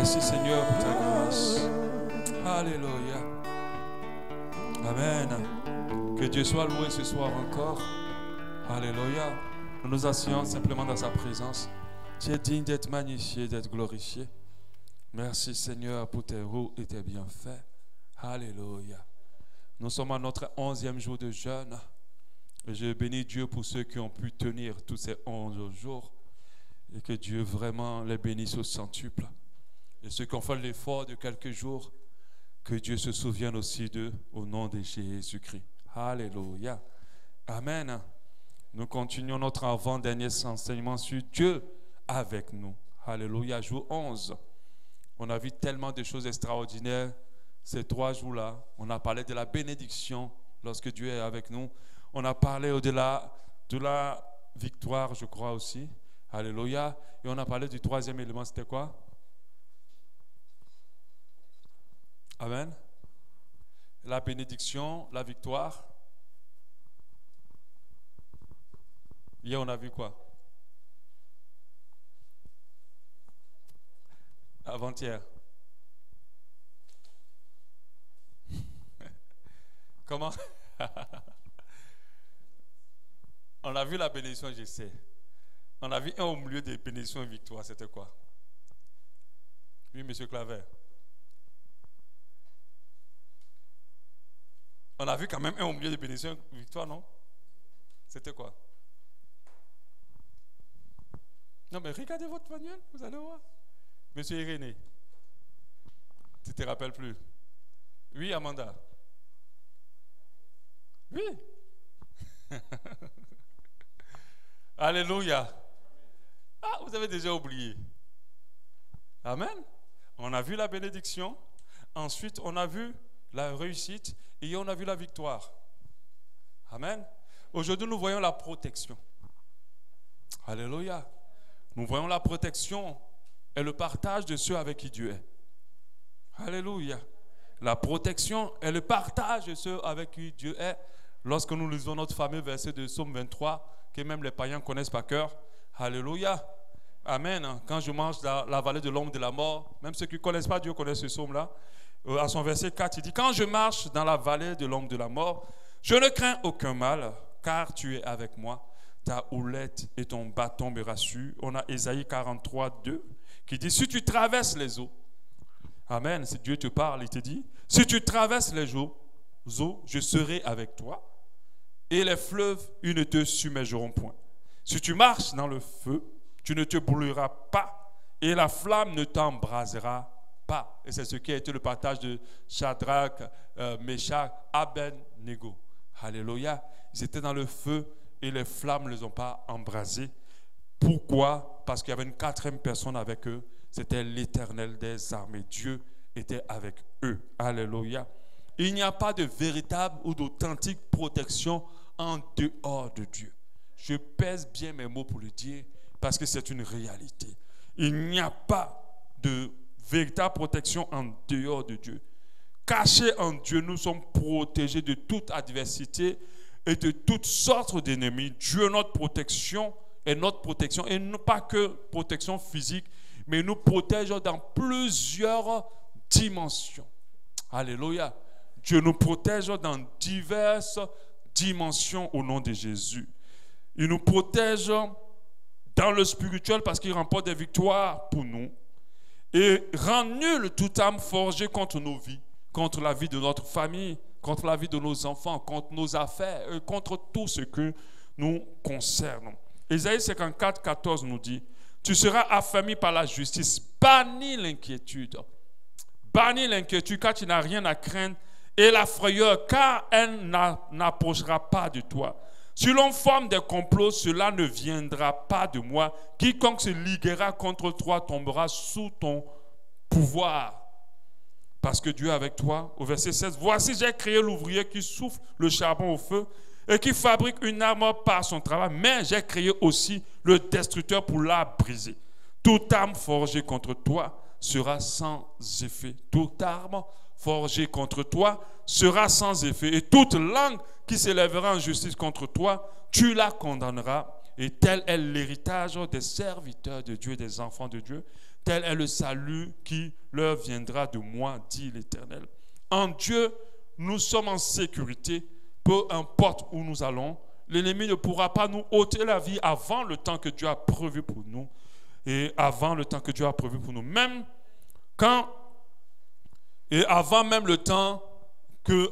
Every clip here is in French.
Merci Seigneur pour ta grâce. Alléluia. Amen. Que Dieu soit loué ce soir encore. Alléluia. Nous nous asseyons simplement dans sa présence. Tu es digne d'être magnifié, d'être glorifié. Merci Seigneur pour tes roues et tes bienfaits. Alléluia. Nous sommes à notre 11e jour de jeûne. Et je bénis Dieu pour ceux qui ont pu tenir tous ces 11 jours. Et que Dieu vraiment les bénisse au centuple. Et ceux qui ont fait l'effort de quelques jours, que Dieu se souvienne aussi d'eux au nom de Jésus-Christ. Alléluia. Amen. Nous continuons notre avant-dernier enseignement sur Dieu avec nous. Alléluia. Jour 11. On a vu tellement de choses extraordinaires ces 3 jours-là. On a parlé de la bénédiction lorsque Dieu est avec nous. On a parlé au-delà de la victoire, je crois aussi. Alléluia. Et on a parlé du 3e élément, c'était quoi? Amen. La bénédiction, la victoire. Hier, on a vu quoi? Avant-hier. Comment? On a vu la bénédiction, je sais. On a vu un au milieu des bénédictions et victoires. C'était quoi? Oui, M. Claver. On a vu quand même un au milieu des bénédictions et victoires, non? C'était quoi? Non, mais regardez votre manuel, vous allez voir. Monsieur Irénée, tu ne te rappelles plus? Oui, Amanda. Oui. Alléluia. Ah, vous avez déjà oublié. Amen. On a vu la bénédiction. Ensuite, on a vu la réussite. Et on a vu la victoire. Amen. Aujourd'hui, nous voyons la protection. Alléluia. Nous voyons la protection et le partage de ceux avec qui Dieu est. Alléluia. La protection et le partage de ceux avec qui Dieu est. Lorsque nous lisons notre fameux verset de Psaume 23, que même les païens connaissent par cœur. Alléluia. Amen. Quand je marche dans la vallée de l'ombre de la mort, même ceux qui ne connaissent pas Dieu connaissent ce psaume-là. À son verset 4, il dit: quand je marche dans la vallée de l'ombre de la mort, je ne crains aucun mal, car tu es avec moi. Ta houlette et ton bâton me rassurent. On a Ésaïe 43, 2, qui dit: si tu traverses les eaux, amen, si Dieu te parle, il te dit: si tu traverses les eaux, je serai avec toi, et les fleuves, ils ne te submergeront point. Si tu marches dans le feu, tu ne te brûleras pas, et la flamme ne t'embrasera pas. Et c'est ce qui a été le partage de Shadrach, Meshach, Abednego. Alléluia. Ils étaient dans le feu et les flammes ne les ont pas embrasés. Pourquoi? Parce qu'il y avait une 4e personne avec eux. C'était l'Éternel des armées. Dieu était avec eux. Alléluia. Il n'y a pas de véritable ou d'authentique protection en dehors de Dieu. Je pèse bien mes mots pour le dire parce que c'est une réalité. Il n'y a pas de véritable protection en dehors de Dieu. Cachés en Dieu, nous sommes protégés de toute adversité et de toutes sortes d'ennemis. Dieu est notre protection, et non pas que protection physique, mais il nous protège dans plusieurs dimensions. Alléluia. Dieu nous protège dans diverses dimensions au nom de Jésus. Il nous protège dans le spirituel parce qu'il remporte des victoires pour nous. Et rend nulle toute âme forgée contre nos vies, contre la vie de notre famille, contre la vie de nos enfants, contre nos affaires, et contre tout ce que nous concerne. Ésaïe 54, 14 nous dit: tu seras affermi par la justice, bannis l'inquiétude. Bannis l'inquiétude car tu n'as rien à craindre, et la frayeur car elle n'approchera pas de toi. Si l'on forme des complots, cela ne viendra pas de moi. Quiconque se liguera contre toi tombera sous ton pouvoir. Parce que Dieu est avec toi. Au verset 16, voici j'ai créé l'ouvrier qui souffle le charbon au feu et qui fabrique une arme par son travail. Mais j'ai créé aussi le destructeur pour la briser. Toute arme forgée contre toi sera sans effet. Toute arme forgée contre toi sera sans effet. Et toute langue qui s'élèvera en justice contre toi, tu la condamneras. Et tel est l'héritage des serviteurs de Dieu, des enfants de Dieu. tel est le salut qui leur viendra de moi, dit l'Éternel. En Dieu, nous sommes en sécurité, peu importe où nous allons. L'ennemi ne pourra pas nous ôter la vie avant le temps que Dieu a prévu pour nous. Et avant le temps que Dieu a prévu pour nous. Avant même le temps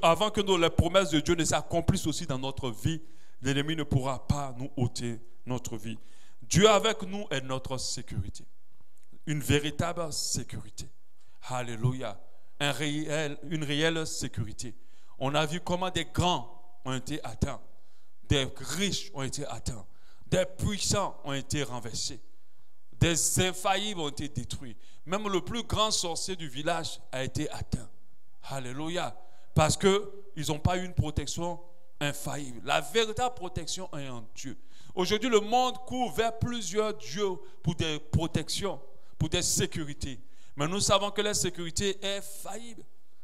avant que les promesses de Dieu ne s'accomplissent aussi dans notre vie, l'ennemi ne pourra pas nous ôter notre vie. Dieu avec nous est notre sécurité. Une véritable sécurité. Alléluia. Une réelle sécurité. On a vu comment des grands ont été atteints. Des riches ont été atteints. Des puissants ont été renversés. Des infaillibles ont été détruits. Même le plus grand sorcier du village a été atteint. Alléluia. Parce qu'ils n'ont pas eu une protection infaillible. La véritable protection est en Dieu. Aujourd'hui, le monde court vers plusieurs dieux pour des protections, pour des sécurités. Mais nous savons que la sécurité est faillible.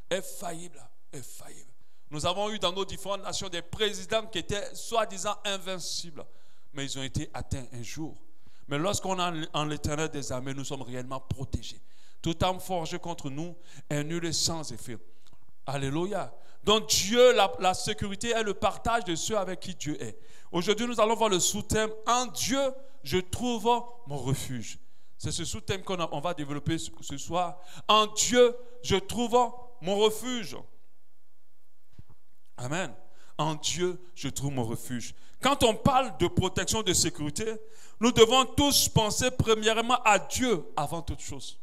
Est faillible. Nous avons eu dans nos différentes nations des présidents qui étaient soi-disant invincibles. Mais ils ont été atteints un jour. Mais lorsqu'on a en l'Éternel des armées, nous sommes réellement protégés. Toute arme forgée contre nous est nulle et sans effet. Alléluia. Donc Dieu, la sécurité est le partage de ceux avec qui Dieu est. Aujourd'hui, nous allons voir le sous-thème. En Dieu, je trouve mon refuge. C'est ce sous-thème qu'on va développer ce soir. En Dieu, je trouve mon refuge. Amen. En Dieu, je trouve mon refuge. Quand on parle de protection, de sécurité, nous devons tous penser premièrement à Dieu avant toute chose.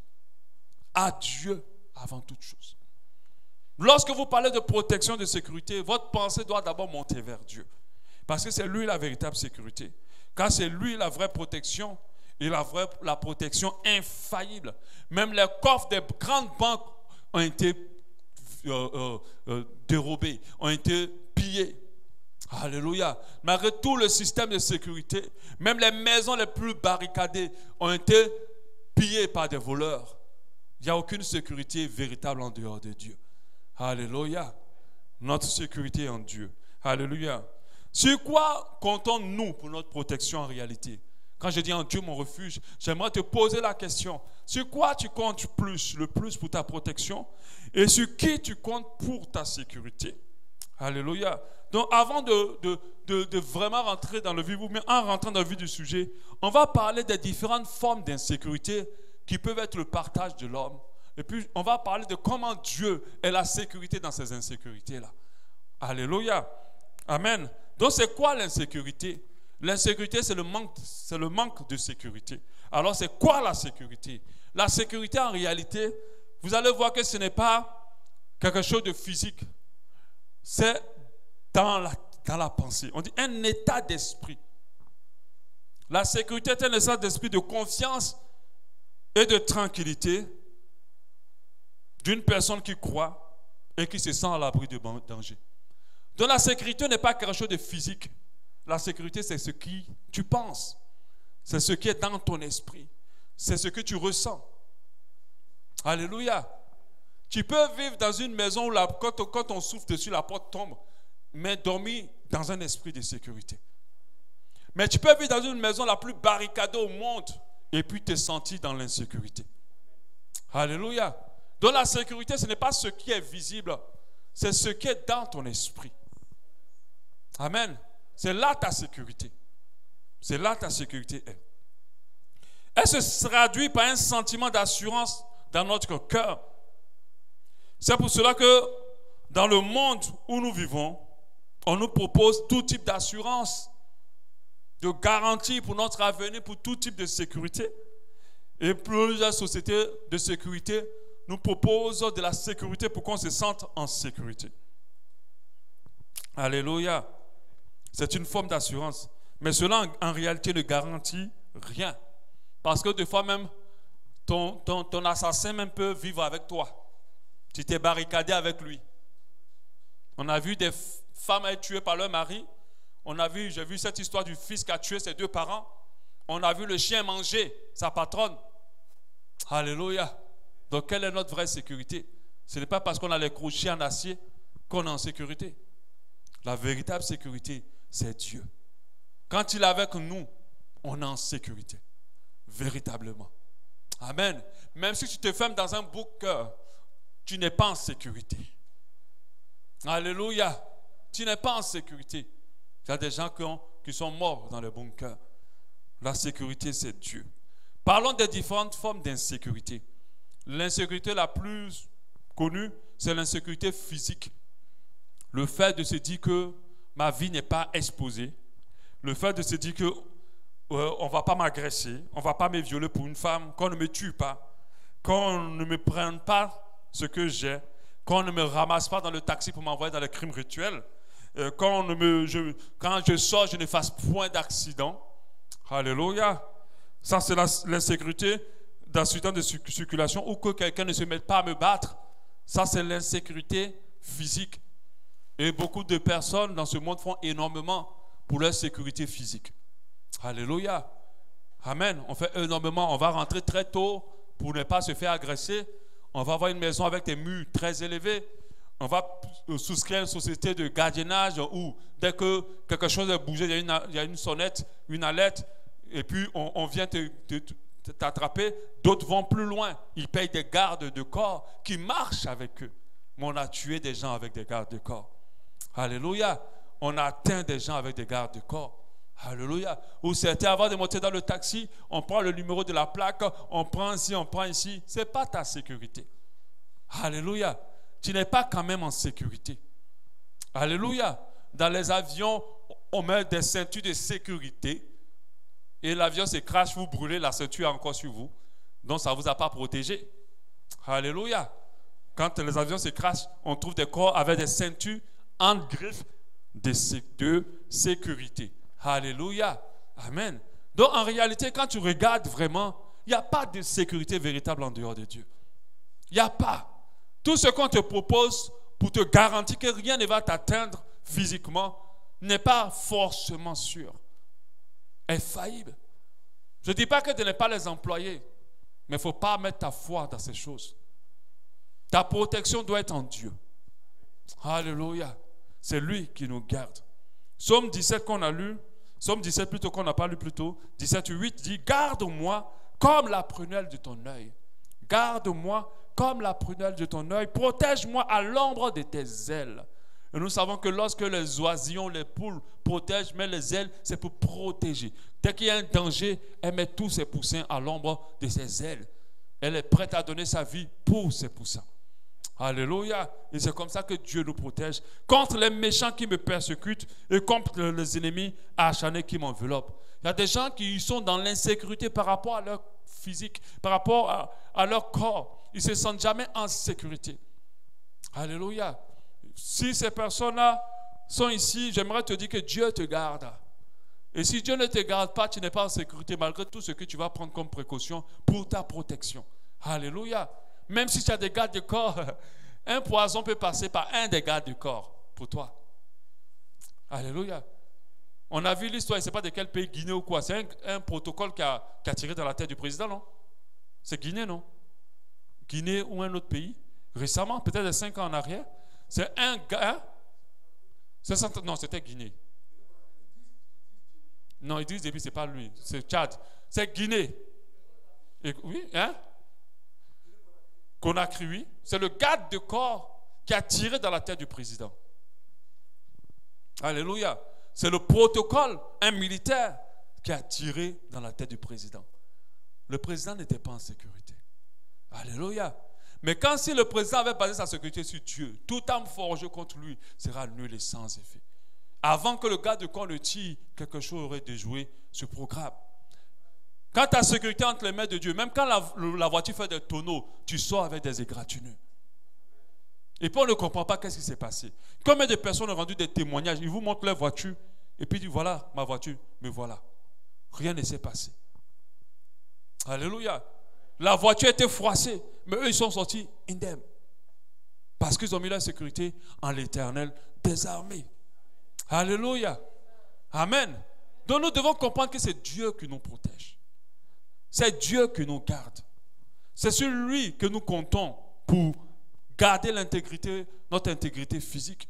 À Dieu avant toute chose. Lorsque vous parlez de protection, de sécurité, votre pensée doit d'abord monter vers Dieu. Parce que c'est lui la véritable sécurité. Car c'est lui la vraie protection et la protection infaillible. Même les coffres des grandes banques ont été dérobés, ont été pillés. Alléluia. Malgré tout le système de sécurité, même les maisons les plus barricadées ont été pillées par des voleurs. Il n'y a aucune sécurité véritable en dehors de Dieu. Alléluia. Notre sécurité est en Dieu. Alléluia. Sur quoi comptons-nous pour notre protection en réalité? Quand je dis en Dieu mon refuge, j'aimerais te poser la question. Sur quoi tu comptes le plus pour ta protection? Et sur qui tu comptes pour ta sécurité? Alléluia. Donc avant de vraiment rentrer dans le vif, ou bien en rentrant dans le vif du sujet, on va parler des différentes formes d'insécurité qui peuvent être le partage de l'homme. Et puis, on va parler de comment Dieu est la sécurité dans ces insécurités-là. Alléluia. Amen. Donc, c'est quoi l'insécurité? L'insécurité, c'est le manque de sécurité. Alors, c'est quoi la sécurité? La sécurité, en réalité, vous allez voir que ce n'est pas quelque chose de physique. C'est dans la pensée. On dit un état d'esprit. La sécurité est un état d'esprit de confiance et de tranquillité d'une personne qui croit et qui se sent à l'abri de danger. Donc la sécurité n'est pas quelque chose de physique. La sécurité, c'est ce que tu penses. C'est ce qui est dans ton esprit. C'est ce que tu ressens. Alléluia. Tu peux vivre dans une maison où quand on souffle dessus, la porte tombe, mais dormir dans un esprit de sécurité. Mais tu peux vivre dans une maison la plus barricadée au monde et puis te sentir dans l'insécurité. Alléluia. Donc la sécurité, ce n'est pas ce qui est visible, c'est ce qui est dans ton esprit. Amen. C'est là ta sécurité. C'est là ta sécurité est. Elle se traduit par un sentiment d'assurance dans notre cœur. C'est pour cela que dans le monde où nous vivons, on nous propose tout type d'assurance, de garantie pour notre avenir, pour tout type de sécurité. Et plusieurs sociétés de sécurité nous proposent de la sécurité pour qu'on se sente en sécurité. Alléluia. C'est une forme d'assurance. Mais cela, en réalité, ne garantit rien. Parce que des fois même, ton assassin même peut vivre avec toi. Tu t'es barricadé avec lui. On a vu des femmes être tuées par leur mari. J'ai vu cette histoire du fils qui a tué ses deux parents. On a vu le chien manger sa patronne. Alléluia. Donc, quelle est notre vraie sécurité? Ce n'est pas parce qu'on a les crochets en acier qu'on est en sécurité. La véritable sécurité, c'est Dieu. Quand il est avec nous, on est en sécurité. Véritablement. Amen. Même si tu te fermes dans un bunker, tu n'es pas en sécurité. Alléluia. Tu n'es pas en sécurité. Il y a des gens qui sont morts dans le bunker. La sécurité, c'est Dieu. Parlons des différentes formes d'insécurité. L'insécurité la plus connue, c'est l'insécurité physique. Le fait de se dire que ma vie n'est pas exposée. Le fait de se dire que on ne va pas m'agresser, on ne va pas me violer pour une femme, qu'on ne me tue pas, qu'on ne me prenne pas ce que j'ai, qu'on ne me ramasse pas dans le taxi pour m'envoyer dans les crimes rituels, quand je sors, je ne fasse point d'accident. Alléluia. Ça, c'est l'insécurité d'accident de circulation ou que quelqu'un ne se mette pas à me battre. Ça, c'est l'insécurité physique. Et beaucoup de personnes dans ce monde font énormément pour leur sécurité physique. Alléluia. Amen. On fait énormément. On va rentrer très tôt pour ne pas se faire agresser. On va avoir une maison avec des murs très élevés. On va souscrire une société de gardiennage où dès que quelque chose est bougé, il y a une sonnette, une alerte, et puis on vient t'attraper. D'autres vont plus loin. Ils payent des gardes de corps qui marchent avec eux. Mais on a tué des gens avec des gardes de corps. Alléluia. On a atteint des gens avec des gardes de corps. Alléluia. Ou certains, avant de monter dans le taxi, on prend le numéro de la plaque, on prend ici, on prend ici. Ce n'est pas ta sécurité. Alléluia. Tu n'es pas quand même en sécurité. Alléluia. Dans les avions, on met des ceintures de sécurité et l'avion se crache, vous brûlez, la ceinture est encore sur vous. Donc ça ne vous a pas protégé. Alléluia. Quand les avions se crachent, on trouve des corps avec des ceintures en griffe de sécurité. Alléluia. Amen. Donc en réalité, quand tu regardes vraiment, il n'y a pas de sécurité véritable en dehors de Dieu. Il n'y a pas. Tout ce qu'on te propose pour te garantir que rien ne va t'atteindre physiquement n'est pas forcément sûr. Est faillible. Je ne dis pas que de ne pas les employer, mais il ne faut pas mettre ta foi dans ces choses. Ta protection doit être en Dieu. Alléluia. C'est lui qui nous garde. Psaume 17 qu'on a lu, Psaume 17 plutôt qu'on n'a pas lu plus tôt, 17:8 dit « Garde-moi comme la prunelle de ton œil. Garde-moi comme la prunelle de ton œil. Protège-moi à l'ombre de tes ailes. » Et nous savons que lorsque les oisillons, les poules protègent, mais les ailes, c'est pour protéger. Dès qu'il y a un danger, elle met tous ses poussins à l'ombre de ses ailes. Elle est prête à donner sa vie pour ses poussins. Alléluia. Et c'est comme ça que Dieu nous protège contre les méchants qui me persécutent et contre les ennemis acharnés qui m'enveloppent. Il y a des gens qui sont dans l'insécurité par rapport à leur physique, par rapport à leur corps. Ils ne se sentent jamais en sécurité. Alléluia. Si ces personnes-là sont ici, j'aimerais te dire que Dieu te garde. Et si Dieu ne te garde pas, tu n'es pas en sécurité malgré tout ce que tu vas prendre comme précaution pour ta protection. Alléluia. Même si tu as des gardes du corps, un poison peut passer par un des gardes du corps pour toi. Alléluia. On a vu l'histoire, je ne sais pas de quel pays, Guinée ou quoi. C'est un protocole qui a tiré dans la tête du président, non? C'est Guinée, non? Guinée ou un autre pays. Récemment, peut-être 5 ans en arrière. C'est un gars. Non, c'était Guinée. Non, Idriss Déby, ce n'est pas lui. C'est Tchad. C'est Guinée. Et, oui, hein? Conakry, oui. C'est le garde de corps qui a tiré dans la tête du président. Alléluia. C'est le protocole, un militaire, qui a tiré dans la tête du président. Le président n'était pas en sécurité. Alléluia. Mais quand si le président avait basé sa sécurité sur Dieu, toute arme forgée contre lui sera nulle et sans effet. Avant que le garde de corps ne tire, quelque chose aurait déjoué ce programme. Quand ta sécurité entre les mains de Dieu, même quand la voiture fait des tonneaux, tu sors avec des égratignures. Et puis on ne comprend pas qu'est-ce qui s'est passé. Combien de personnes ont rendu des témoignages, ils vous montrent leur voiture, et puis ils disent voilà ma voiture, me voilà. Rien ne s'est passé. Alléluia. La voiture était froissée, mais eux ils sont sortis indemnes. Parce qu'ils ont mis leur sécurité en l'Éternel des armées. Alléluia. Amen. Donc nous devons comprendre que c'est Dieu qui nous protège. C'est Dieu qui nous garde. C'est sur lui que nous comptons pour garder notre intégrité physique.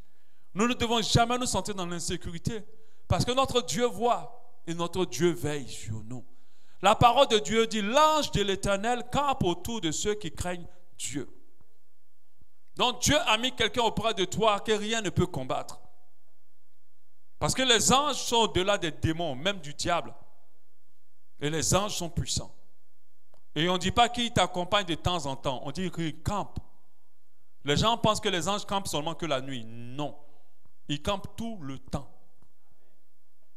Nous ne devons jamais nous sentir dans l'insécurité parce que notre Dieu voit et notre Dieu veille sur nous. La parole de Dieu dit, l'ange de l'Éternel campe autour de ceux qui craignent Dieu. Donc Dieu a mis quelqu'un auprès de toi que rien ne peut combattre. Parce que les anges sont au-delà des démons, même du diable. Et les anges sont puissants. Et on ne dit pas qu'ils t'accompagnent de temps en temps. On dit qu'ils campent. Les gens pensent que les anges campent seulement que la nuit. Non. Ils campent tout le temps.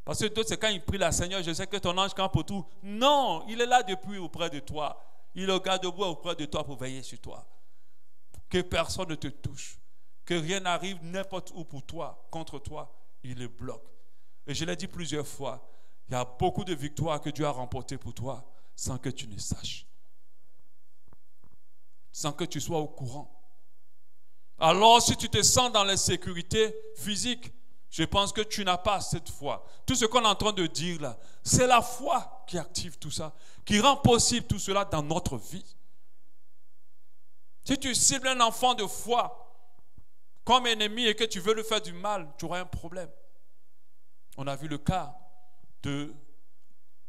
Parce que d'autres, c'est quand ils prient la Seigneur, je sais que ton ange campe autour. Non, il est là depuis auprès de toi. Il est au garde-bois auprès de toi pour veiller sur toi. Que personne ne te touche. Que rien n'arrive n'importe où pour toi, contre toi. Il le bloque. Et je l'ai dit plusieurs fois, il y a beaucoup de victoires que Dieu a remportées pour toi sans que tu ne saches. Sans que tu sois au courant. Alors, si tu te sens dans l'insécurité physique, je pense que tu n'as pas cette foi. Tout ce qu'on est en train de dire là, c'est la foi qui active tout ça, qui rend possible tout cela dans notre vie. Si tu cibles un enfant de foi comme ennemi et que tu veux lui faire du mal, tu auras un problème. On a vu le cas de,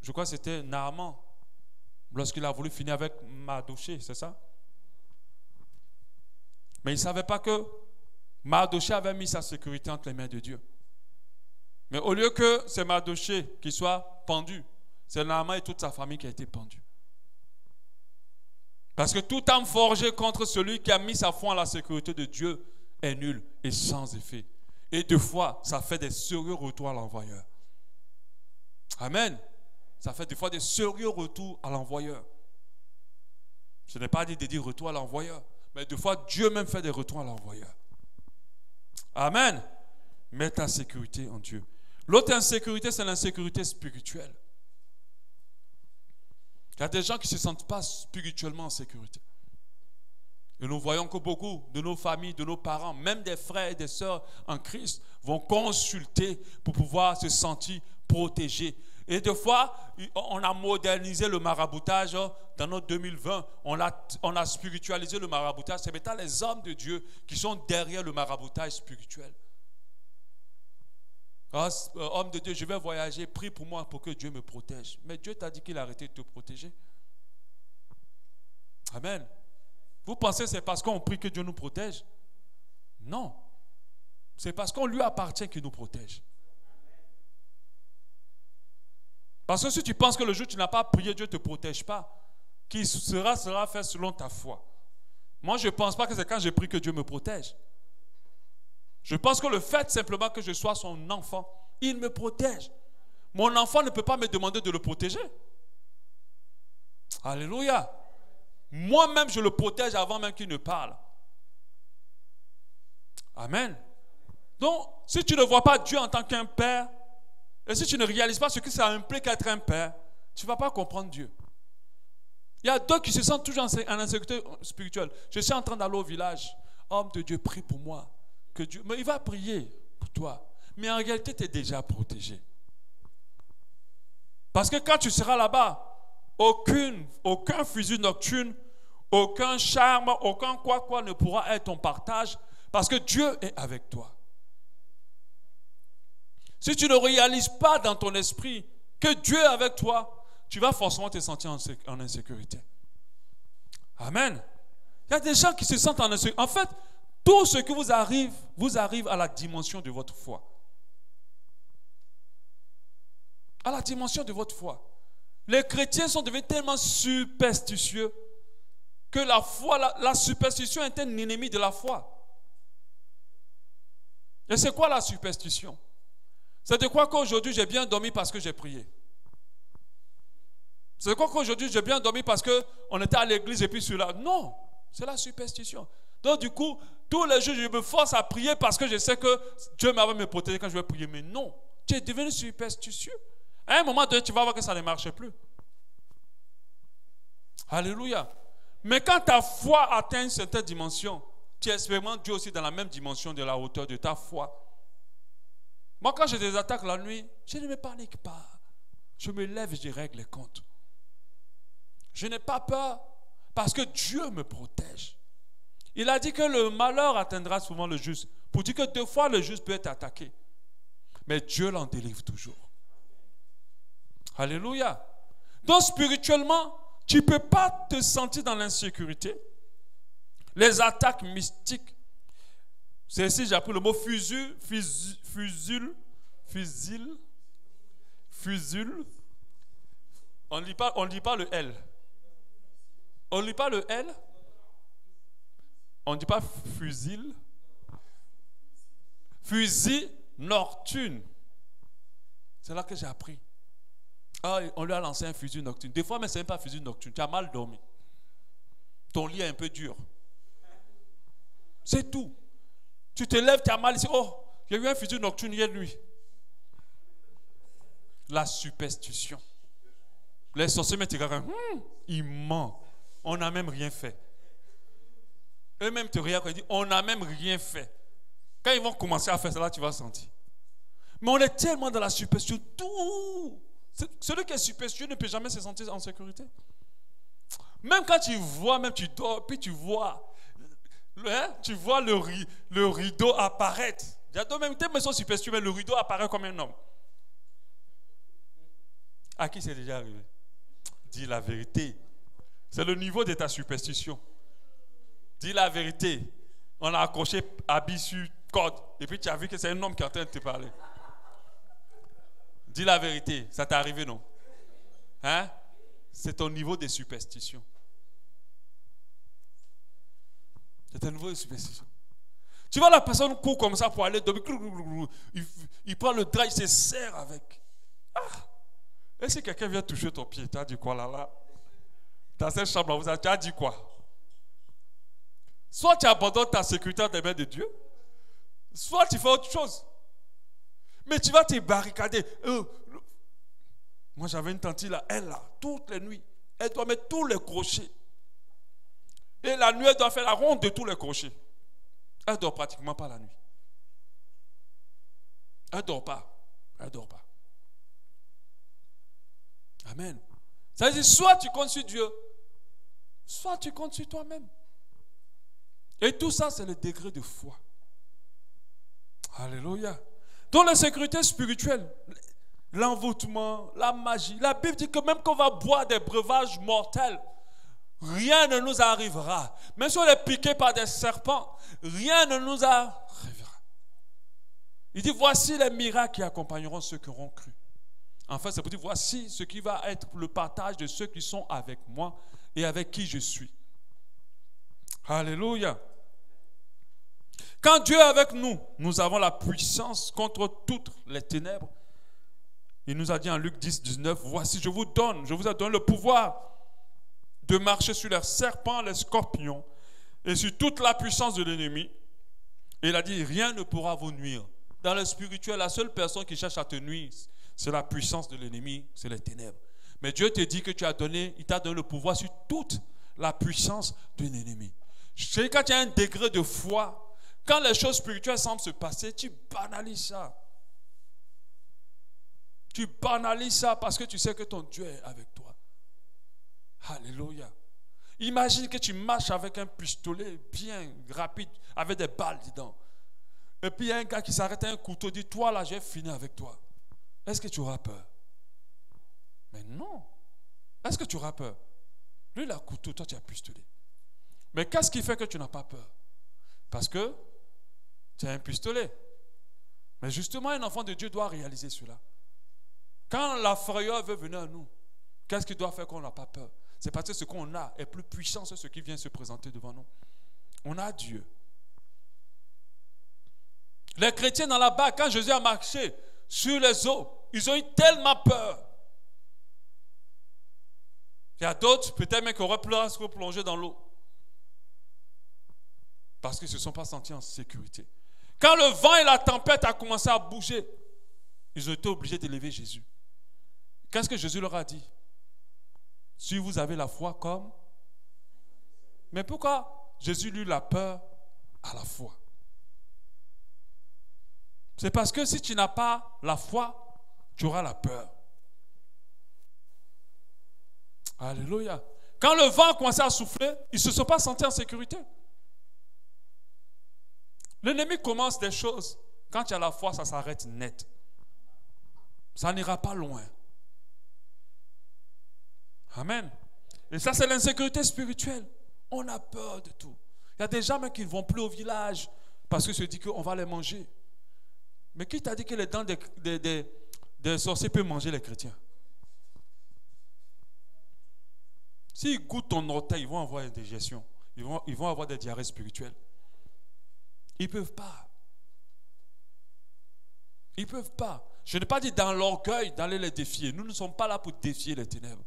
je crois que c'était Naaman, lorsqu'il a voulu finir avec Mardoché, c'est ça? Mais il ne savait pas que Mardoché avait mis sa sécurité entre les mains de Dieu. Mais au lieu que c'est Mardoché qui soit pendu, c'est Naaman et toute sa famille qui a été pendue. Parce que toute âme forgée contre celui qui a mis sa foi en la sécurité de Dieu est nulle et sans effet. Et deux fois, ça fait des sérieux retours à l'envoyeur. Amen. Ça fait des fois des sérieux retours à l'envoyeur. Je n'ai pas dit de dire retour à l'envoyeur, mais des fois, Dieu même fait des retours à l'envoyeur. Amen. Mets ta sécurité en Dieu. L'autre insécurité, c'est l'insécurité spirituelle. Il y a des gens qui ne se sentent pas spirituellement en sécurité. Et nous voyons que beaucoup de nos familles, de nos parents, même des frères et des sœurs en Christ, vont consulter pour pouvoir se sentir protégés. Et des fois, on a modernisé le maraboutage dans notre 2020. On a spiritualisé le maraboutage. C'est maintenant les hommes de Dieu qui sont derrière le maraboutage spirituel. Homme de Dieu, je vais voyager, prie pour moi pour que Dieu me protège. Mais Dieu t'a dit qu'il a arrêté de te protéger. Amen. Vous pensez que c'est parce qu'on prie que Dieu nous protège? Non. C'est parce qu'on lui appartient qu'il nous protège. Parce que si tu penses que le jour où tu n'as pas prié, Dieu ne te protège pas, qui sera fait selon ta foi. Moi, je ne pense pas que c'est quand j'ai prié que Dieu me protège. Je pense que le fait simplement que je sois son enfant, il me protège. Mon enfant ne peut pas me demander de le protéger. Alléluia. Moi-même, je le protège avant même qu'il ne parle. Amen. Donc, si tu ne vois pas Dieu en tant qu'un père, et si tu ne réalises pas ce que ça implique être un père, tu ne vas pas comprendre Dieu. Il y a d'autres qui se sentent toujours en insécurité spirituelle. Je suis en train d'aller au village. Homme de Dieu, prie pour moi. Que Dieu, mais il va prier pour toi. Mais en réalité, tu es déjà protégé. Parce que quand tu seras là-bas, aucun fusil nocturne, aucun charme, aucun quoi ne pourra être ton partage. Parce que Dieu est avec toi. Si tu ne réalises pas dans ton esprit que Dieu est avec toi, tu vas forcément te sentir en insécurité. Amen. Il y a des gens qui se sentent en insécurité. En fait, tout ce qui vous arrive à la dimension de votre foi. À la dimension de votre foi. Les chrétiens sont devenus tellement superstitieux que la foi, la superstition est un ennemi de la foi. Et c'est quoi la superstition? C'est de quoi qu'aujourd'hui j'ai bien dormi parce que j'ai prié. C'est de quoi qu'aujourd'hui j'ai bien dormi parce qu'on était à l'église et puis celui-là. Non, c'est la superstition. Donc du coup, tous les jours je me force à prier parce que je sais que Dieu m'avait me protéger quand je vais prier. Mais non, tu es devenu superstitieux. À un moment donné, tu vas voir que ça ne marche plus. Alléluia. Mais quand ta foi atteint une certaine dimension, tu expérimentes Dieu aussi dans la même dimension de la hauteur de ta foi. Moi, quand j'ai des attaques la nuit, je ne me panique pas. Je me lève et je règle les comptes. Je n'ai pas peur parce que Dieu me protège. Il a dit que le malheur atteindra souvent le juste. Pour dire que deux fois le juste peut être attaqué. Mais Dieu l'en délivre toujours. Alléluia. Donc spirituellement, tu ne peux pas te sentir dans l'insécurité. Les attaques mystiques, c'est ici j'ai appris le mot fusil. On ne lit pas le L. On ne lit pas le L. On ne dit pas fusil. Fusil nocturne. C'est là que j'ai appris. Ah, on lui a lancé un fusil nocturne. Des fois, mais ce n'est pas un fusil nocturne. Tu as mal dormi. Ton lit est un peu dur. C'est tout. Tu te lèves, tu as mal ici. Oh, j'ai eu un fusil nocturne hier nuit. La superstition. Les sorciers me regardent. Il ment. On n'a même rien fait. Eux-mêmes te regardent et disent, on n'a même rien fait. Quand ils vont commencer à faire cela, tu vas sentir. Mais on est tellement dans la superstition. Tout. Celui qui est superstitieux ne peut jamais se sentir en sécurité. Même quand tu vois, même tu dors, puis tu vois le rideau apparaître. J'adore même tes sont superstitieux, mais le rideau apparaît comme un homme. À qui c'est déjà arrivé? Dis la vérité. C'est le niveau de ta superstition. Dis la vérité. On a accroché habit sur corde. Et puis tu as vu que c'est un homme qui est en train de te parler. Dis la vérité. Ça t'est arrivé, non? Hein? C'est ton niveau de superstition. C'est un niveau de superstition. Tu vois la personne court comme ça pour aller dormir. Il prend le drap, il se serre avec. Ah! Et si quelqu'un vient toucher ton pied, tu as dit quoi là? Dans cette chambre-là, tu as dit quoi? Soit tu abandonnes ta sécurité dans les mains de Dieu, soit tu fais autre chose. Mais tu vas te barricader. Moi, j'avais une tante là, elle là, toutes les nuits, elle doit mettre tous les crochets. Et la nuit, elle doit faire la ronde de tous les crochets. Elle ne dort pratiquement pas la nuit. Elle ne dort pas. Elle ne dort pas. Amen. Ça veut dire, soit tu comptes sur Dieu, soit tu comptes sur toi-même. Et tout ça, c'est le degré de foi. Alléluia. Donc la sécurité spirituelle, l'envoûtement, la magie. La Bible dit que même qu'on va boire des breuvages mortels, rien ne nous arrivera. Même si on est piqué par des serpents, rien ne nous arrivera. Il dit, voici les miracles qui accompagneront ceux qui auront cru. En fait, c'est pour dire, voici ce qui va être le partage de ceux qui sont avec moi et avec qui je suis. Alléluia. Quand Dieu est avec nous, nous avons la puissance contre toutes les ténèbres. Il nous a dit en Luc 10, 19, voici, je vous ai donné le pouvoir de marcher sur les serpents, les scorpions et sur toute la puissance de l'ennemi. Et il a dit, rien ne pourra vous nuire. Dans le spirituel, la seule personne qui cherche à te nuire, c'est la puissance de l'ennemi, c'est les ténèbres. Mais Dieu te dit que il t'a donné le pouvoir sur toute la puissance de l'ennemi. C'est quand tu as un degré de foi, quand les choses spirituelles semblent se passer, tu banalises ça. Tu banalises ça parce que tu sais que ton Dieu est avec toi. Alléluia. Imagine que tu marches avec un pistolet bien rapide, avec des balles dedans. Et puis il y a un gars qui s'arrête à un couteau, dit, toi là, j'ai fini avec toi. Est-ce que tu auras peur? Mais non. Est-ce que tu auras peur? Lui, il a un couteau, toi, tu as un pistolet. Mais qu'est-ce qui fait que tu n'as pas peur? Parce que tu as un pistolet. Mais justement, un enfant de Dieu doit réaliser cela. Quand la frayeur veut venir à nous, qu'est-ce qui doit faire qu'on n'a pas peur? C'est parce que ce qu'on a est plus puissant que ce qui vient se présenter devant nous. On a Dieu. Les chrétiens dans la barque, quand Jésus a marché sur les eaux, ils ont eu tellement peur. Il y a d'autres, peut-être même qui auraient pu se replonger dans l'eau. Parce qu'ils ne se sont pas sentis en sécurité. Quand le vent et la tempête ont commencé à bouger, ils ont été obligés d'élever Jésus. Qu'est-ce que Jésus leur a dit? Si vous avez la foi comme... Mais pourquoi Jésus lui la peur à la foi? C'est parce que si tu n'as pas la foi, tu auras la peur. Alléluia. Quand le vent a commencé à souffler, ils ne se sont pas sentis en sécurité. L'ennemi commence des choses. Quand tu as la foi, ça s'arrête net. Ça n'ira pas loin. Amen. Et ça, c'est l'insécurité spirituelle. On a peur de tout. Il y a des gens même qui ne vont plus au village parce qu'ils se disent qu'on va les manger. Mais qui t'a dit que les dents des sorciers peuvent manger les chrétiens? S'ils goûtent ton orteil, ils vont avoir une indigestion. Ils vont avoir des diarrhées spirituelles. Ils ne peuvent pas. Ils ne peuvent pas. Je n'ai pas dit dans l'orgueil d'aller les défier. Nous ne sommes pas là pour défier les ténèbres.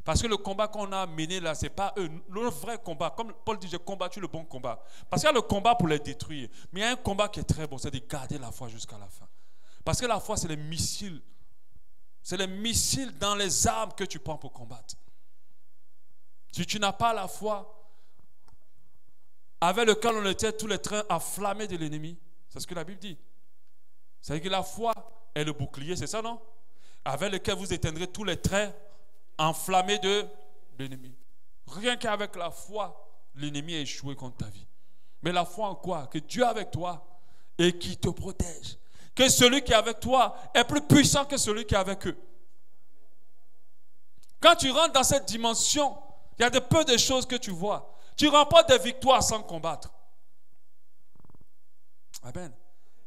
Parce que le combat qu'on a mené là, ce n'est pas eux. Le vrai combat, comme Paul dit, j'ai combattu le bon combat. Parce qu'il y a le combat pour les détruire. Mais il y a un combat qui est très bon, c'est de garder la foi jusqu'à la fin. Parce que la foi, c'est les missiles. C'est les missiles dans les armes que tu prends pour combattre. Si tu n'as pas la foi, avec lequel on était tous les trains enflammés de l'ennemi, c'est ce que la Bible dit. C'est-à-dire que la foi est le bouclier, c'est ça, non? Avec lequel vous éteindrez tous les traits enflammés de l'ennemi. Rien qu'avec la foi, l'ennemi a échoué contre ta vie. Mais la foi en quoi? Que Dieu est avec toi et qui te protège. Que celui qui est avec toi est plus puissant que celui qui est avec eux. Quand tu rentres dans cette dimension, il y a de peu de choses que tu vois. Tu remportes des victoires sans combattre. Amen.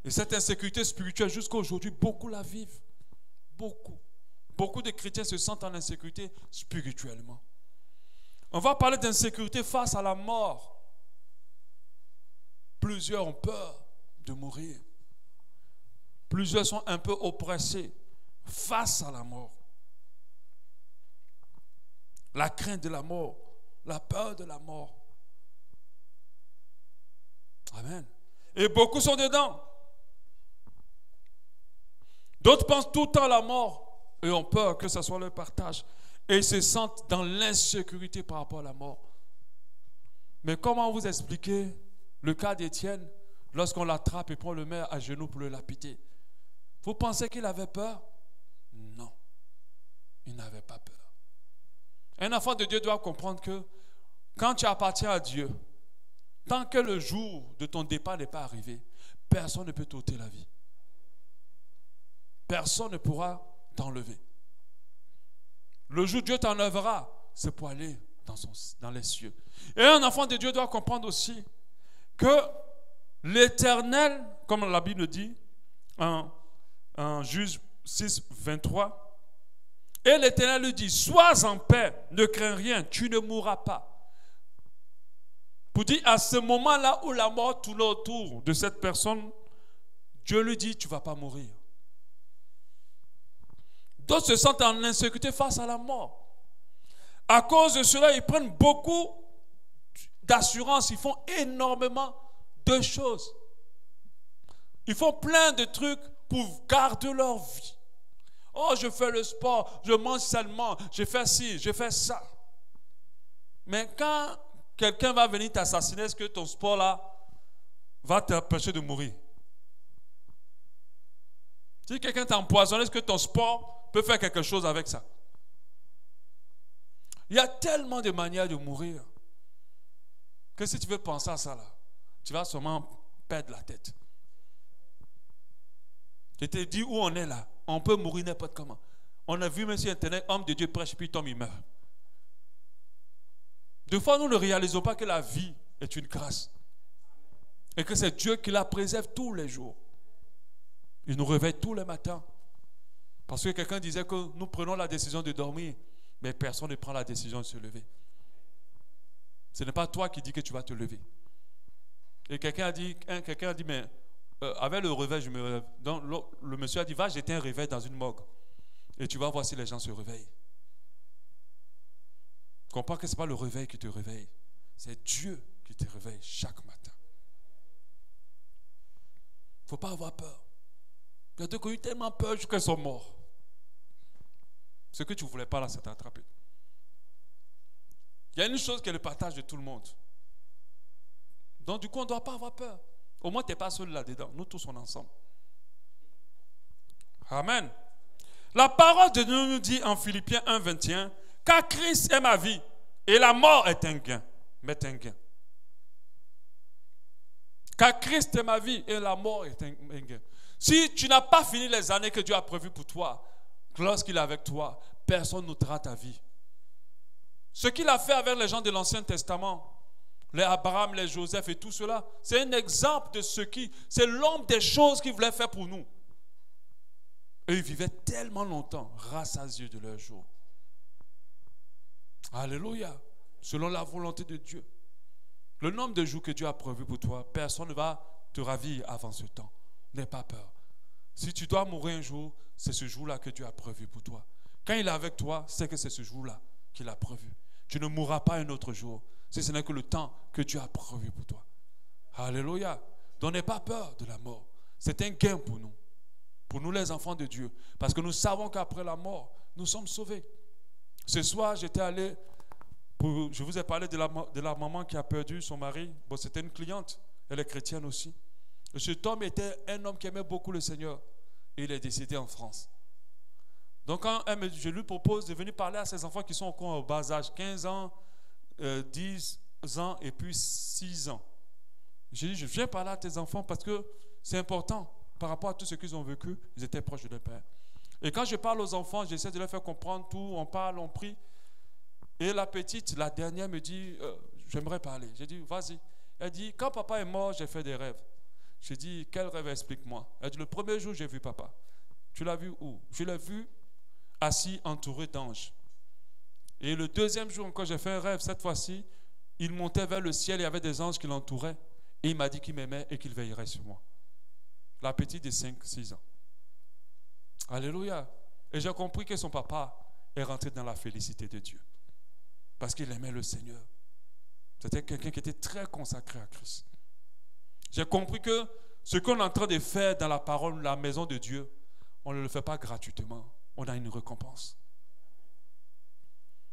Et cette insécurité spirituelle, jusqu'à aujourd'hui, beaucoup la vivent. Beaucoup. Beaucoup de chrétiens se sentent en insécurité spirituellement. On va parler d'insécurité face à la mort. Plusieurs ont peur de mourir. Plusieurs sont un peu oppressés face à la mort. La crainte de la mort, la peur de la mort. Amen. Et beaucoup sont dedans. D'autres pensent tout le temps à la mort et ont peur que ce soit leur partage. Et ils se sentent dans l'insécurité par rapport à la mort. Mais comment vous expliquer le cas d'Étienne lorsqu'on l'attrape et qu'on le met à genoux pour le lapider? Vous pensez qu'il avait peur? Non. Il n'avait pas peur. Un enfant de Dieu doit comprendre que quand tu appartiens à Dieu, tant que le jour de ton départ n'est pas arrivé, personne ne peut t'ôter la vie. Personne ne pourra t'enlever. Le jour où Dieu t'enlèvera, c'est pour aller dans les cieux. Et un enfant de Dieu doit comprendre aussi que l'Éternel, comme la Bible dit, en Juge 6, 23, et l'Éternel lui dit, sois en paix, ne crains rien, tu ne mourras pas. Pour dire, à ce moment-là où la mort tourne autour de cette personne, Dieu lui dit, tu ne vas pas mourir. D'autres se sentent en insécurité face à la mort. À cause de cela, ils prennent beaucoup d'assurance, ils font énormément de choses. Ils font plein de trucs pour garder leur vie. Oh, je fais le sport, je mange sainement, je fais ci, je fais ça. Mais quand quelqu'un va venir t'assassiner, est-ce que ton sport là va t'empêcher de mourir? Si quelqu'un t'empoisonne, est-ce que ton sport peut faire quelque chose avec ça? Il y a tellement de manières de mourir que si tu veux penser à ça là, tu vas sûrement perdre la tête. Je te dis où on est là. On peut mourir n'importe comment. On a vu même sur Internet, homme de Dieu prêche, puis tombe, il meurt. Des fois, nous ne réalisons pas que la vie est une grâce. Et que c'est Dieu qui la préserve tous les jours. Il nous réveille tous les matins. Parce que quelqu'un disait que nous prenons la décision de dormir, mais personne ne prend la décision de se lever. Ce n'est pas toi qui dis que tu vas te lever. Et quelqu'un a dit, mais avec le réveil, je me relève. Donc le monsieur a dit, va jeter un réveil dans une morgue. Et tu vas voir si les gens se réveillent. Comprends que ce n'est pas le réveil qui te réveille. C'est Dieu qui te réveille chaque matin. Il ne faut pas avoir peur. Il y a deux qui ont eu tellement peur jusqu'à qu'ils sont morts. Ce que tu ne voulais pas là, c'est t'attraper. Il y a une chose qui est le partage de tout le monde. Donc du coup, on ne doit pas avoir peur. Au moins, tu n'es pas seul là-dedans. Nous tous, on est ensemble. Amen. La parole de Dieu nous dit en Philippiens 1, 21, car Christ est ma vie et la mort est un gain. Mais un gain. Car Christ est ma vie et la mort est un gain. Si tu n'as pas fini les années que Dieu a prévues pour toi, lorsqu'il est avec toi, personne n'ôtera ta vie. Ce qu'il a fait avec les gens de l'Ancien Testament, les Abraham, les Joseph et tout cela, c'est un exemple de c'est l'homme des choses qu'il voulait faire pour nous. Et ils vivaient tellement longtemps, rassasiés de leur jour. Alléluia. Selon la volonté de Dieu. Le nombre de jours que Dieu a prévu pour toi, personne ne va te ravir avant ce temps. N'aie pas peur. Si tu dois mourir un jour, c'est ce jour-là que Dieu a prévu pour toi. Quand il est avec toi, c'est que c'est ce jour-là qu'il a prévu. Tu ne mourras pas un autre jour, si ce n'est que le temps que Dieu a prévu pour toi. Alléluia. Donc n'aie pas peur de la mort. C'est un gain pour nous les enfants de Dieu. Parce que nous savons qu'après la mort, nous sommes sauvés. Ce soir, j'étais allé, je vous ai parlé de la maman qui a perdu son mari. Bon, c'était une cliente, elle est chrétienne aussi. Et cet homme était un homme qui aimait beaucoup le Seigneur. Et il est décédé en France. Donc quand je lui propose de venir parler à ses enfants qui sont encore au bas âge, 15 ans, 10 ans et puis 6 ans. J'ai dit, je viens parler à tes enfants parce que c'est important. Par rapport à tout ce qu'ils ont vécu, ils étaient proches de leur père. Et quand je parle aux enfants, j'essaie de leur faire comprendre tout, on parle, on prie. Et la petite, la dernière me dit, j'aimerais parler. J'ai dit, vas-y. Elle dit, quand papa est mort, j'ai fait des rêves. J'ai dit, quel rêve, explique-moi. Elle dit, le premier jour, j'ai vu papa. Tu l'as vu où? Je l'ai vu assis, entouré d'anges. Et le deuxième jour encore, j'ai fait un rêve. Cette fois-ci, il montait vers le ciel, il y avait des anges qui l'entouraient. Et il m'a dit qu'il m'aimait et qu'il veillerait sur moi. La petite de 5-6 ans. Alléluia. Et j'ai compris que son papa est rentré dans la félicité de Dieu. Parce qu'il aimait le Seigneur. C'était quelqu'un qui était très consacré à Christ. J'ai compris que ce qu'on est en train de faire dans la parole, la maison de Dieu, on ne le fait pas gratuitement. On a une récompense.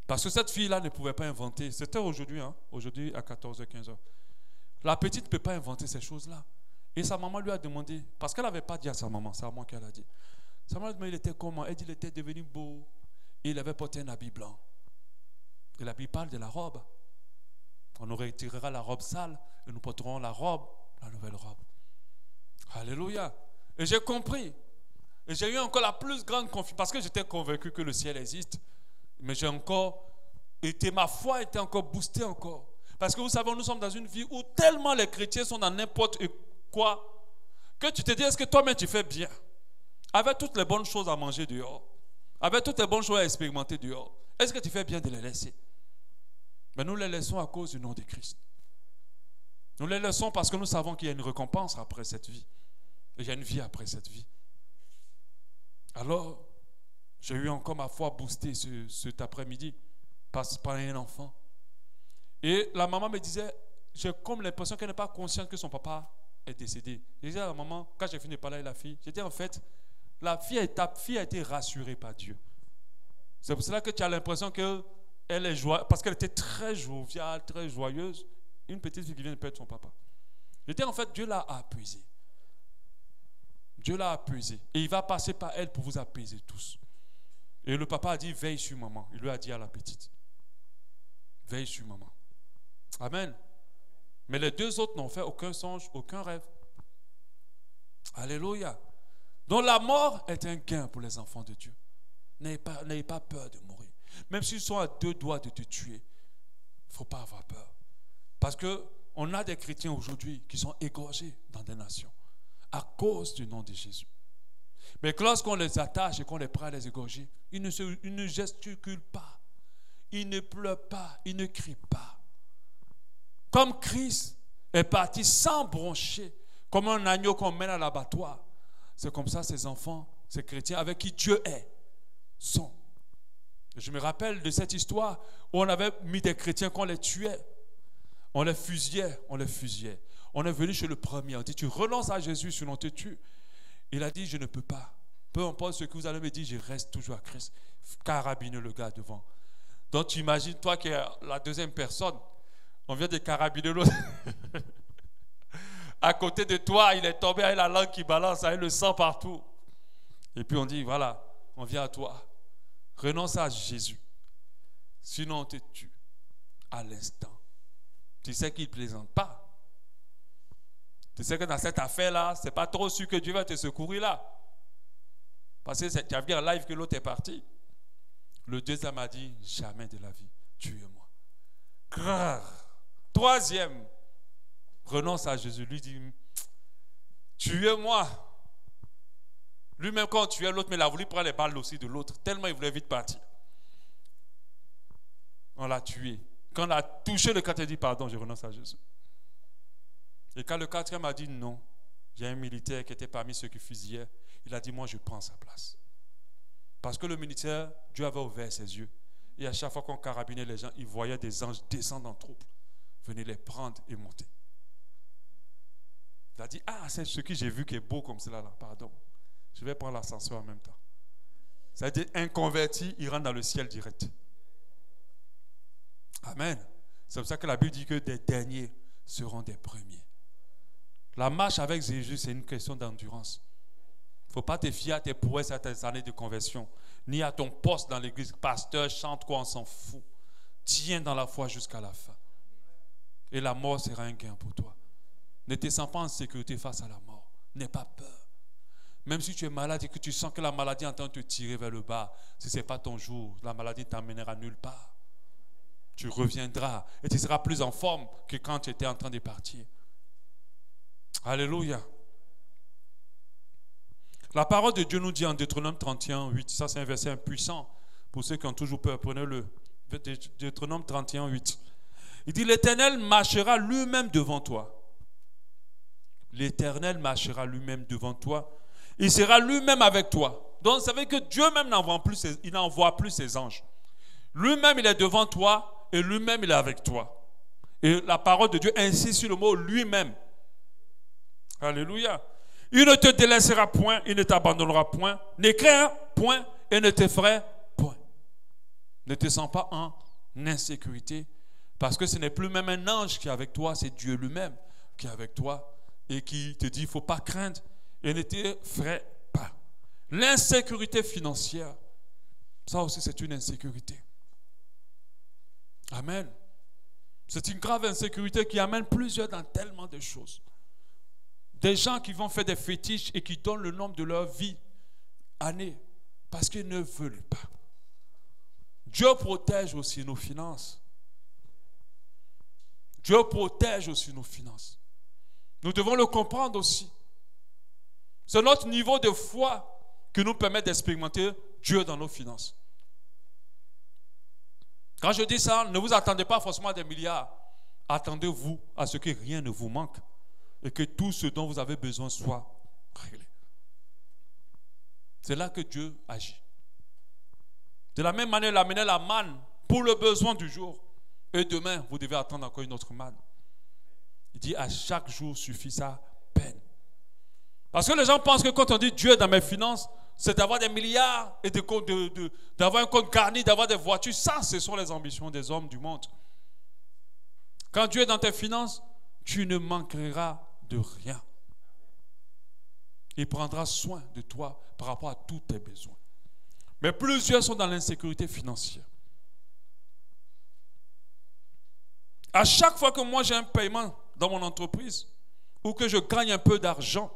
Parce que cette fille-là ne pouvait pas inventer. C'était aujourd'hui, aujourd'hui à 14h, 15h. La petite ne peut pas inventer ces choses-là. Et sa maman lui a demandé, parce qu'elle n'avait pas dit à sa maman, c'est à moi qu'elle a dit. Sa maman lui a demandé, il était comment? Elle dit, il était devenu beau. Et il avait porté un habit blanc. Et l'habit parle de la robe. On nous retirera la robe sale et nous porterons la robe, la nouvelle robe. Alléluia. Et j'ai compris. Et j'ai eu encore la plus grande confiance, parce que j'étais convaincu que le ciel existe. Mais j'ai encore été, ma foi était encore boostée encore. Parce que vous savez, nous sommes dans une vie où tellement les chrétiens sont dans n'importe quoi, que tu te dis, est-ce que toi-même tu fais bien? Avec toutes les bonnes choses à manger dehors, avec toutes les bonnes choses à expérimenter dehors, est-ce que tu fais bien de les laisser? Mais nous les laissons à cause du nom de Christ. Nous les laissons parce que nous savons qu'il y a une récompense après cette vie. Et il y a une vie après cette vie. Alors, j'ai eu encore ma foi boostée cet après-midi par un enfant. Et la maman me disait, j'ai comme l'impression qu'elle n'est pas consciente que son papa est décédé. J'ai dit à la maman, quand j'ai fini de parler à la fille, j'ai dit en fait, ta fille a été rassurée par Dieu. C'est pour cela que tu as l'impression qu'elle est joyeuse, parce qu'elle était très joviale, très joyeuse. Une petite fille qui vient de perdre son papa. J'ai dit en fait, Dieu l'a apaisée. Dieu l'a apaisée. Et il va passer par elle pour vous apaiser tous. Et le papa a dit, veille sur maman. Il lui a dit à la petite, veille sur maman. Amen. Mais les deux autres n'ont fait aucun songe, aucun rêve. Alléluia. Donc la mort est un gain pour les enfants de Dieu. N'ayez pas peur de mourir. Même s'ils sont à 2 doigts de te tuer, il ne faut pas avoir peur. Parce qu'on a des chrétiens aujourd'hui qui sont égorgés dans des nations à cause du nom de Jésus. Mais lorsqu'on les attache et qu'on les prend à les égorger, ils ne gesticulent pas, ils ne pleurent pas, ils ne crient pas. Comme Christ est parti sans broncher, comme un agneau qu'on mène à l'abattoir, c'est comme ça ces enfants, ces chrétiens avec qui Dieu est, sont. Je me rappelle de cette histoire où on avait mis des chrétiens qu'on les tuait. On les fusillait, on les fusillait. On est venu chez le premier, on dit, tu renonces à Jésus, sinon on te tue. Il a dit, je ne peux pas. Peu importe ce que vous allez me dire, je reste toujours à Christ. Carabine le gars devant. Donc tu imagines, toi qui es la deuxième personne, on vient de carabiner l'autre. À côté de toi, il est tombé avec la langue qui balance, avec le sang partout. Et puis on dit, voilà, on vient à toi. Renonce à Jésus. Sinon on te tue à l'instant. Tu sais qu'il ne plaisante pas. Tu sais que dans cette affaire-là, ce n'est pas trop sûr que Dieu va te secourir là. Parce que tu as vu en live que l'autre est parti. Le deuxième a dit, jamais de la vie, tu es mort. Troisième, renonce à Jésus. Lui dit, tuez-moi. Lui-même, quand on tuait l'autre, mais il a voulu prendre les balles aussi de l'autre. Tellement il voulait vite partir. On l'a tué. Quand on a touché le quatrième, il dit, pardon, je renonce à Jésus. Et quand le quatrième a dit non, il y a un militaire qui était parmi ceux qui fusillaient. Il a dit, moi, je prends sa place. Parce que le militaire, Dieu avait ouvert ses yeux. Et à chaque fois qu'on carabinait les gens, il voyait des anges descendre en troupe, venir les prendre et monter. Il a dit, ah, c'est ce que j'ai vu qui est beau comme cela, là. Pardon. Je vais prendre l'ascenseur en même temps. C'est-à-dire, un converti, il rentre dans le ciel direct. Amen. C'est pour ça que la Bible dit que des derniers seront des premiers. La marche avec Jésus, c'est une question d'endurance. Il ne faut pas te fier à tes prouesses, à tes années de conversion, ni à ton poste dans l'église. Pasteur, chante quoi, on s'en fout. Tiens dans la foi jusqu'à la fin. Et la mort sera un gain pour toi. Ne te sens pas en sécurité face à la mort. N'aie pas peur. Même si tu es malade et que tu sens que la maladie est en train de te tirer vers le bas, si ce n'est pas ton jour, la maladie t'emmènera nulle part. Tu reviendras et tu seras plus en forme que quand tu étais en train de partir. Alléluia. La parole de Dieu nous dit en Deutéronome 31, 8, ça c'est un verset impuissant pour ceux qui ont toujours peur, prenez-le. Deutéronome 31, 8. Il dit, l'Éternel marchera lui-même devant toi. L'Éternel marchera lui-même devant toi. Il sera lui-même avec toi. Donc vous savez que Dieu même n'envoie plus ses anges. Lui-même il est devant toi et lui-même il est avec toi. Et la parole de Dieu insiste sur le mot lui-même. Alléluia. Il ne te délaissera point, il ne t'abandonnera point, ne crains point et ne t'effraie point. Ne te sens pas en insécurité parce que ce n'est plus même un ange qui est avec toi, c'est Dieu lui-même qui est avec toi et qui te dit il ne faut pas craindre et ne t'effraie pas. L'insécurité financière, ça aussi c'est une insécurité. Amen. C'est une grave insécurité qui amène plusieurs dans tellement de choses. Des gens qui vont faire des fétiches et qui donnent le nombre de leur vie, années, parce qu'ils ne veulent pas. Dieu protège aussi nos finances. Dieu protège aussi nos finances. Nous devons le comprendre aussi. C'est notre niveau de foi qui nous permet d'expérimenter Dieu dans nos finances. Quand je dis ça, ne vous attendez pas forcément à des milliards. Attendez-vous à ce que rien ne vous manque. Et que tout ce dont vous avez besoin soit réglé. C'est là que Dieu agit. De la même manière, il a amené la manne pour le besoin du jour. Et demain, vous devez attendre encore une autre manne. Il dit à chaque jour suffit sa peine. Parce que les gens pensent que quand on dit Dieu est dans mes finances, c'est d'avoir des milliards et d'avoir un compte garni, d'avoir des voitures. Ça, ce sont les ambitions des hommes du monde. Quand Dieu est dans tes finances, tu ne manqueras de rien. Il prendra soin de toi par rapport à tous tes besoins. Mais plusieurs sont dans l'insécurité financière. À chaque fois que moi j'ai un paiement dans mon entreprise ou que je gagne un peu d'argent,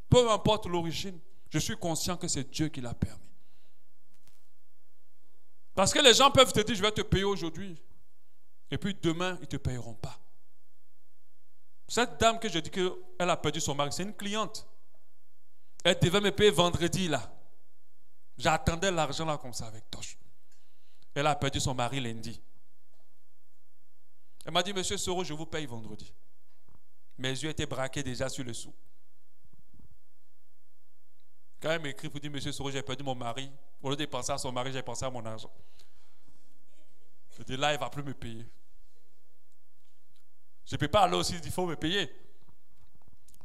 peu importe l'origine, je suis conscient que c'est Dieu qui l'a permis. Parce que les gens peuvent te dire, je vais te payer aujourd'hui. Et puis demain, ils ne te payeront pas. Cette dame que je dis qu'elle a perdu son mari, c'est une cliente. Elle devait me payer vendredi là. J'attendais l'argent là comme ça avec Toche. Elle a perdu son mari lundi. Elle m'a dit, monsieur Soro, je vous paye vendredi. Mes yeux étaient braqués déjà sur le sou. Quand elle m'écrit pour dire, monsieur Soro, j'ai perdu mon mari. Au lieu de penser à son mari, j'ai pensé à mon argent. Je dis, là, il ne va plus me payer. Je ne peux pas aller aussi, il faut me payer.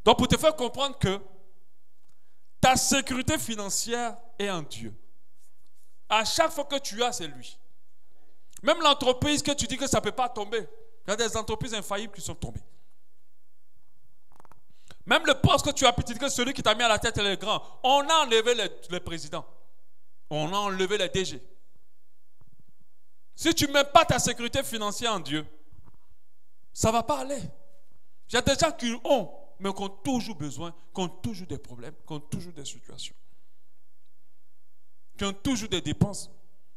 Donc, pour te faire comprendre que ta sécurité financière est en Dieu. À chaque fois que tu as, c'est lui. Même l'entreprise que tu dis que ça ne peut pas tomber. Il y a des entreprises infaillibles qui sont tombées. Même le poste que tu as petit, que celui qui t'a mis à la tête, il est grand. On a enlevé les présidents. On a enlevé les DG. Si tu ne mets pas ta sécurité financière en Dieu, ça ne va pas aller. Il y a des gens qui ont, mais qui ont toujours besoin, qui ont toujours des problèmes, qui ont toujours des situations, qui ont toujours des dépenses.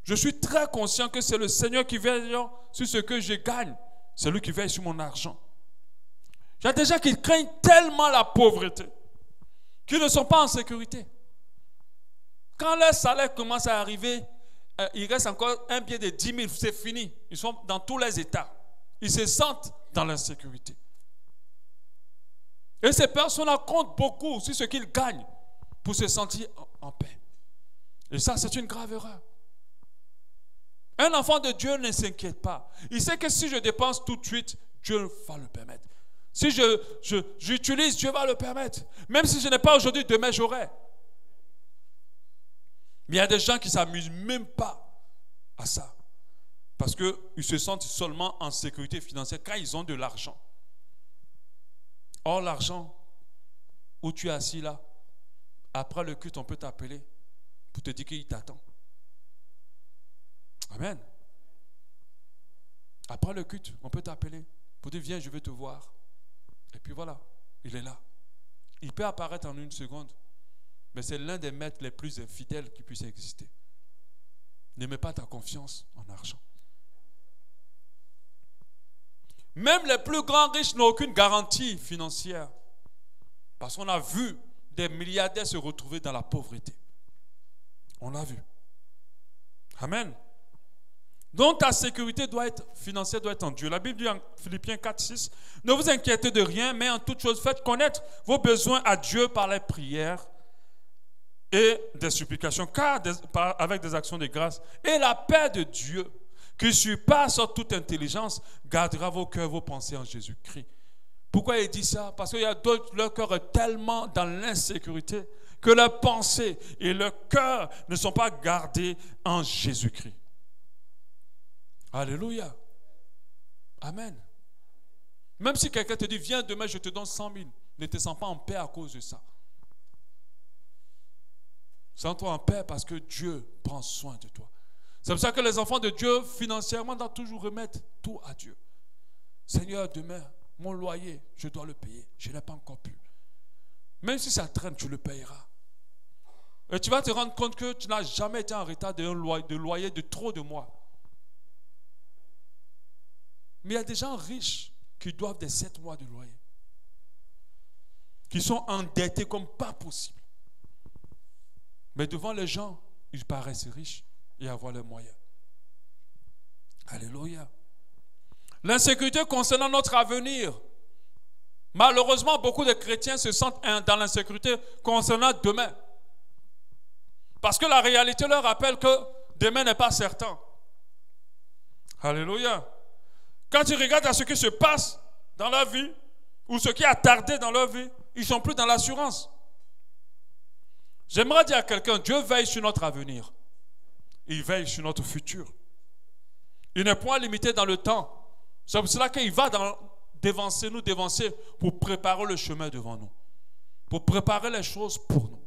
Je suis très conscient que c'est le Seigneur qui veille sur ce que je gagne. C'est lui qui veille sur mon argent. Il y a des gens qui craignent tellement la pauvreté qu'ils ne sont pas en sécurité. Quand leur salaire commence à arriver, il reste encore un billet de 10 000, c'est fini. Ils sont dans tous les états. Ils se sentent dans l'insécurité. Et ces personnes-là comptent beaucoup sur ce qu'ils gagnent pour se sentir en paix. Et ça, c'est une grave erreur. Un enfant de Dieu ne s'inquiète pas. Il sait que si je dépense tout de suite, Dieu va le permettre. Si j'utilise, Dieu va le permettre. Même si je n'ai pas aujourd'hui, demain j'aurai. Mais il y a des gens qui ne s'amusent même pas à ça. Parce qu'ils se sentent seulement en sécurité financière quand ils ont de l'argent. Or, l'argent, où tu es assis là, après le culte, on peut t'appeler pour te dire qu'il t'attend. Amen. Après le culte, on peut t'appeler pour dire viens, je veux te voir. Et puis voilà, il est là. Il peut apparaître en une seconde, mais c'est l'un des maîtres les plus infidèles qui puisse exister. Ne mets pas ta confiance en argent. Même les plus grands riches n'ont aucune garantie financière. Parce qu'on a vu des milliardaires se retrouver dans la pauvreté. On l'a vu. Amen. Donc ta sécurité financière doit être en Dieu. La Bible dit en Philippiens 4, 6, ne vous inquiétez de rien, mais en toute chose faites connaître vos besoins à Dieu par les prières et des supplications, avec des actions de grâce. Et la paix de Dieu, qui surpasse toute intelligence, gardera vos cœurs, vos pensées en Jésus-Christ. Pourquoi il dit ça? Parce qu'il y a d'autres, leur cœur est tellement dans l'insécurité que leurs pensées et leur cœur ne sont pas gardés en Jésus-Christ. Alléluia. Amen. Même si quelqu'un te dit, viens demain, je te donne 100 000, ne te sens pas en paix à cause de ça. Sens-toi en paix parce que Dieu prend soin de toi. C'est pour ça que les enfants de Dieu, financièrement, doivent toujours remettre tout à Dieu. Seigneur, demain, mon loyer, je dois le payer. Je n'ai pas encore pu. Même si ça traîne, tu le payeras. Et tu vas te rendre compte que tu n'as jamais été en retard de loyer de trop de mois. Mais il y a des gens riches qui doivent des 7 mois de loyer. Qui sont endettés comme pas possible. Mais devant les gens, ils paraissent riches et avoir les moyens. Alléluia. L'insécurité concernant notre avenir. Malheureusement, beaucoup de chrétiens se sentent dans l'insécurité concernant demain. Parce que la réalité leur rappelle que demain n'est pas certain. Alléluia. Quand tu regardes à ce qui se passe dans leur vie, ou ce qui a tardé dans leur vie, ils ne sont plus dans l'assurance. J'aimerais dire à quelqu'un, Dieu veille sur notre avenir. Il veille sur notre futur. Il n'est point limité dans le temps. C'est pour cela qu'il va nous dévancer pour préparer le chemin devant nous. Pour préparer les choses pour nous.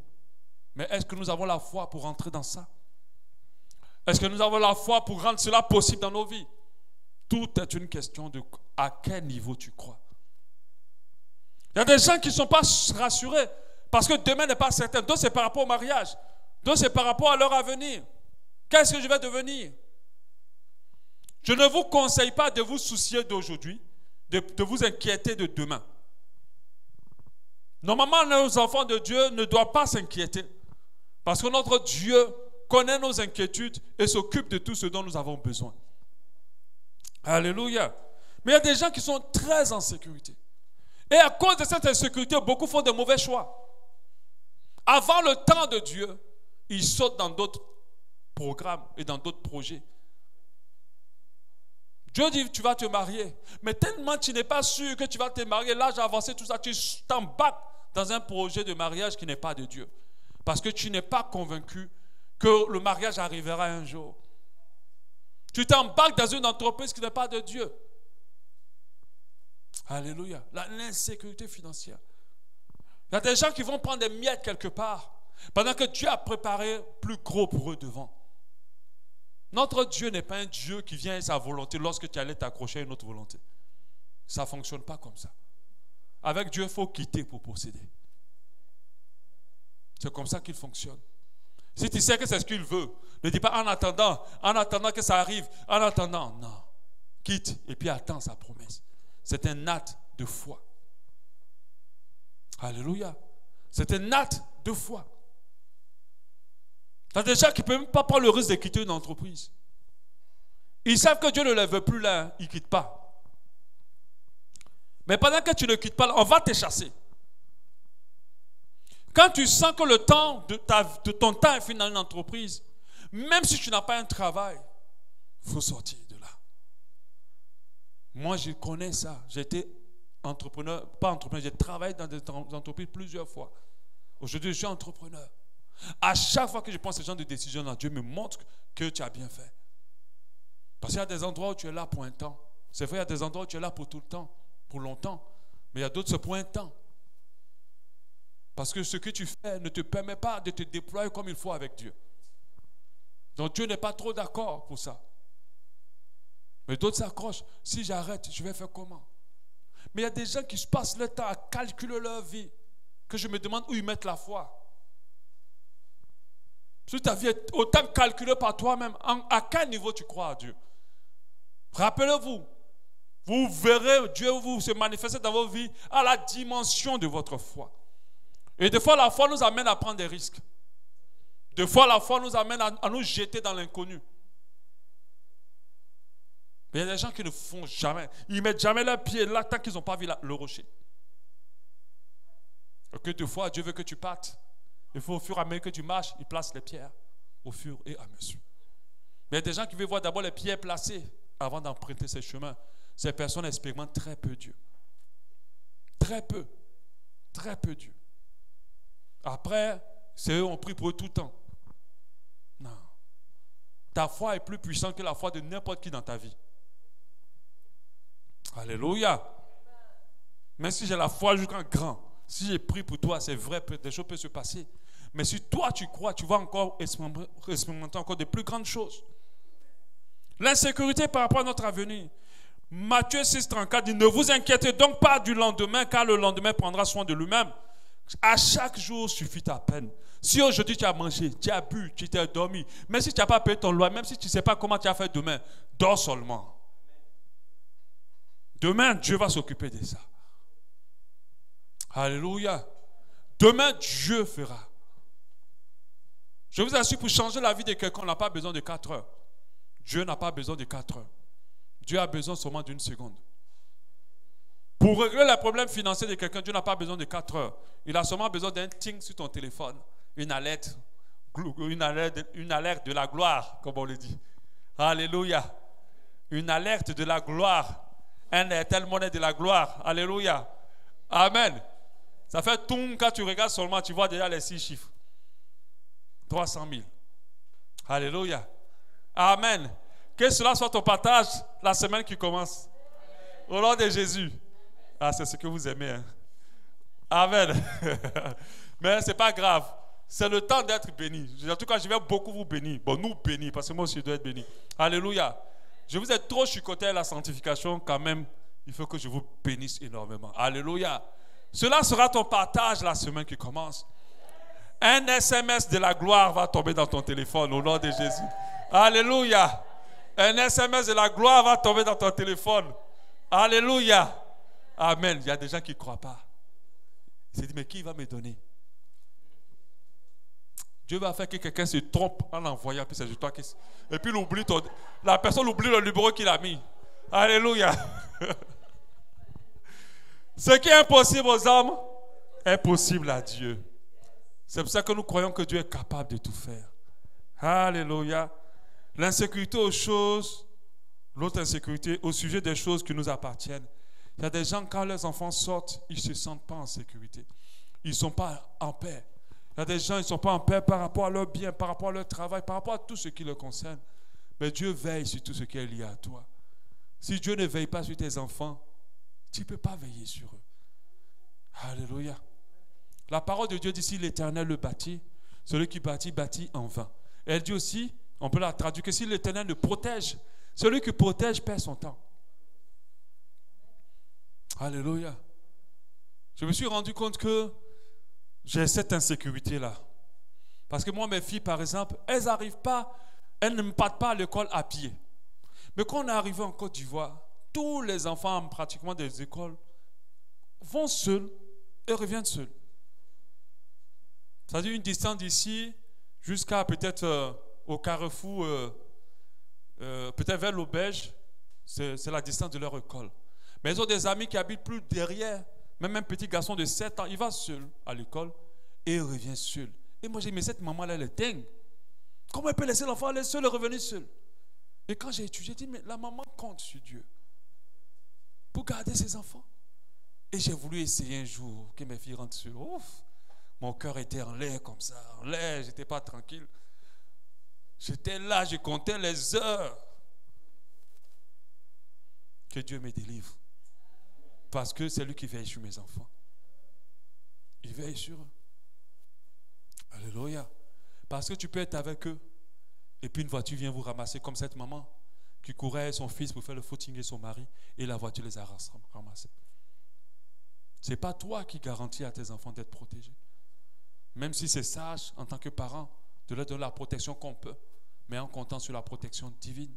Mais est-ce que nous avons la foi pour entrer dans ça? Est-ce que nous avons la foi pour rendre cela possible dans nos vies? Tout est une question de à quel niveau tu crois. Il y a des gens qui ne sont pas rassurés parce que demain n'est pas certain. Donc c'est par rapport au mariage. Donc c'est par rapport à leur avenir. Qu'est-ce que je vais devenir? Je ne vous conseille pas de vous soucier d'aujourd'hui, de vous inquiéter de demain. Normalement, nos enfants de Dieu ne doivent pas s'inquiéter. Parce que notre Dieu connaît nos inquiétudes et s'occupe de tout ce dont nous avons besoin. Alléluia. Mais il y a des gens qui sont très en sécurité. Et à cause de cette insécurité, beaucoup font de mauvais choix. Avant le temps de Dieu, ils sautent dans d'autres programmes et dans d'autres projets. Dieu dit, tu vas te marier. Mais tellement tu n'es pas sûr que tu vas te marier, l'âge avancé, tout ça, tu t'embarques dans un projet de mariage qui n'est pas de Dieu. Parce que tu n'es pas convaincu que le mariage arrivera un jour. Tu t'embarques dans une entreprise qui n'est pas de Dieu. Alléluia. L'insécurité financière. Il y a des gens qui vont prendre des miettes quelque part pendant que Dieu a préparé plus gros pour eux devant. Notre Dieu n'est pas un Dieu qui vient à sa volonté lorsque tu allais t'accrocher à une autre volonté. Ça ne fonctionne pas comme ça. Avec Dieu, il faut quitter pour posséder. C'est comme ça qu'il fonctionne. Si tu sais que c'est ce qu'il veut, ne dis pas en attendant que ça arrive, en attendant, non. quitte et puis attend sa promesse. C'est un acte de foi. Alléluia. C'est un acte de foi. Il y a des gens qui ne peuvent même pas prendre le risque de quitter une entreprise. Ils savent que Dieu ne les veut plus là, ils ne quittent pas. Mais pendant que tu ne quittes pas, on va te chasser. Quand tu sens que le temps de ton temps est fini dans une entreprise, même si tu n'as pas un travail, il faut sortir de là. Moi, je connais ça. J'ai été entrepreneur, pas entrepreneur, j'ai travaillé dans des entreprises plusieurs fois. Aujourd'hui, je suis entrepreneur. À chaque fois que je prends ce genre de décision, là, Dieu me montre que tu as bien fait. Parce qu'il y a des endroits où tu es là pour un temps. C'est vrai, il y a des endroits où tu es là pour tout le temps, pour longtemps. Mais il y a d'autres, c'est pour un temps. Parce que ce que tu fais ne te permet pas de te déployer comme il faut avec Dieu. Donc Dieu n'est pas trop d'accord pour ça. Mais d'autres s'accrochent. Si j'arrête, je vais faire comment? Mais il y a des gens qui se passent le temps à calculer leur vie, que je me demande où ils mettent la foi. Si ta vie est autant calculée par toi-même, à quel niveau tu crois à Dieu? Rappelez-vous, vous verrez Dieu vous se manifester dans vos vies à la dimension de votre foi. Et des fois, la foi nous amène à prendre des risques. Des fois, la foi nous amène à nous jeter dans l'inconnu. Mais il y a des gens qui ne font jamais. Ils ne mettent jamais leurs pieds là tant qu'ils n'ont pas vu le rocher. Donc, des fois, Dieu veut que tu partes. Il faut au fur et à mesure que tu marches, il place les pierres au fur et à mesure. Mais il y a des gens qui veulent voir d'abord les pierres placées avant d'emprunter ces chemins. Ces personnes expérimentent très peu Dieu. Très peu Dieu. Après, c'est eux qui ont pris pour eux tout le temps. Non. Ta foi est plus puissante que la foi de n'importe qui dans ta vie. Alléluia. Même si j'ai la foi jusqu'en grand, si j'ai pris pour toi, c'est vrai, des choses peuvent se passer. Mais si toi tu crois, tu vas encore expérimenter encore de plus grandes choses. L'insécurité par rapport à notre avenir. Matthieu 6,34 dit: ne vous inquiétez donc pas du lendemain, car le lendemain prendra soin de lui-même. À chaque jour suffit ta peine. Si aujourd'hui tu as mangé, tu as bu, tu t'es dormi, même si tu n'as pas payé ton loyer, même si tu ne sais pas comment tu as fait demain, dors seulement. Demain, Dieu va s'occuper de ça. Alléluia. Demain, Dieu fera. Je vous assure, pour changer la vie de quelqu'un, on n'a pas besoin de 4 heures. Dieu n'a pas besoin de 4 heures. Dieu a besoin seulement d'une seconde. Pour régler les problèmes financiers de quelqu'un, Dieu n'a pas besoin de 4 heures. Il a seulement besoin d'un ting sur ton téléphone. Une alerte de la gloire, comme on le dit. Alléluia. Une alerte de la gloire. Un Airtel Money de la gloire. Alléluia. Amen. Ça fait tout quand tu regardes seulement, tu vois déjà les 6 chiffres. 300 000. Alléluia. Amen. Que cela soit ton partage la semaine qui commence. Au nom de Jésus. Ah, c'est ce que vous aimez. Hein? Amen. Mais ce n'est pas grave. C'est le temps d'être béni. En tout cas, je vais beaucoup vous bénir. Bon, nous bénir, parce que moi aussi, je dois être béni. Alléluia. Je vous ai trop chicoté à la sanctification, quand même, il faut que je vous bénisse énormément. Alléluia. Cela sera ton partage la semaine qui commence. Un SMS de la gloire va tomber dans ton téléphone au nom de Jésus. Alléluia. Un SMS de la gloire va tomber dans ton téléphone. Alléluia. Amen. Il y a des gens qui ne croient pas. Ils se disent, mais qui va me donner? Dieu va faire que quelqu'un se trompe en envoyant, puis c'est juste toi qui... Et puis la personne oublie le numéro qu'il a mis. Alléluia. Ce qui est impossible aux hommes est possible à Dieu. C'est pour ça que nous croyons que Dieu est capable de tout faire. Alléluia. L'insécurité aux choses, l'autre insécurité au sujet des choses qui nous appartiennent. Il y a des gens, quand leurs enfants sortent, ils ne se sentent pas en sécurité. Ils ne sont pas en paix. Il y a des gens, ils ne sont pas en paix par rapport à leur bien, par rapport à leur travail, par rapport à tout ce qui les concerne. Mais Dieu veille sur tout ce qui est lié à toi. Si Dieu ne veille pas sur tes enfants, tu ne peux pas veiller sur eux. Alléluia. La parole de Dieu dit, si l'Éternel le bâtit, celui qui bâtit, bâtit en vain. Et elle dit aussi, on peut la traduire que si l'Éternel le protège, celui qui protège perd son temps. Alléluia. Je me suis rendu compte que j'ai cette insécurité-là. Parce que moi, mes filles, par exemple, elles n'arrivent pas, elles ne me partent pas à l'école à pied. Mais quand on est arrivé en Côte d'Ivoire, tous les enfants pratiquement des écoles vont seuls et reviennent seuls. C'est-à-dire une distance d'ici jusqu'à peut-être au carrefour, peut-être vers l'auberge, c'est la distance de leur école. Mais ils ont des amis qui habitent plus derrière. Même un petit garçon de 7 ans, il va seul à l'école et il revient seul. Et moi j'ai dit, mais cette maman-là, elle est dingue. Comment elle peut laisser l'enfant aller seul et revenir seul? Et quand j'ai étudié, j'ai dit, mais la maman compte sur Dieu pour garder ses enfants. Et j'ai voulu essayer un jour que mes filles rentrent seules. Ouf, mon cœur était en l'air comme ça, en l'air, je n'étais pas tranquille. J'étais là, je comptais les heures. Que Dieu me délivre. Parce que c'est lui qui veille sur mes enfants. Il veille sur eux. Alléluia. Parce que tu peux être avec eux et puis une voiture vient vous ramasser comme cette maman qui courait avec son fils pour faire le footing et son mari et la voiture les a ramassés. Ce n'est pas toi qui garantis à tes enfants d'être protégés. Même si c'est sage en tant que parent de leur donner la protection qu'on peut, mais en comptant sur la protection divine.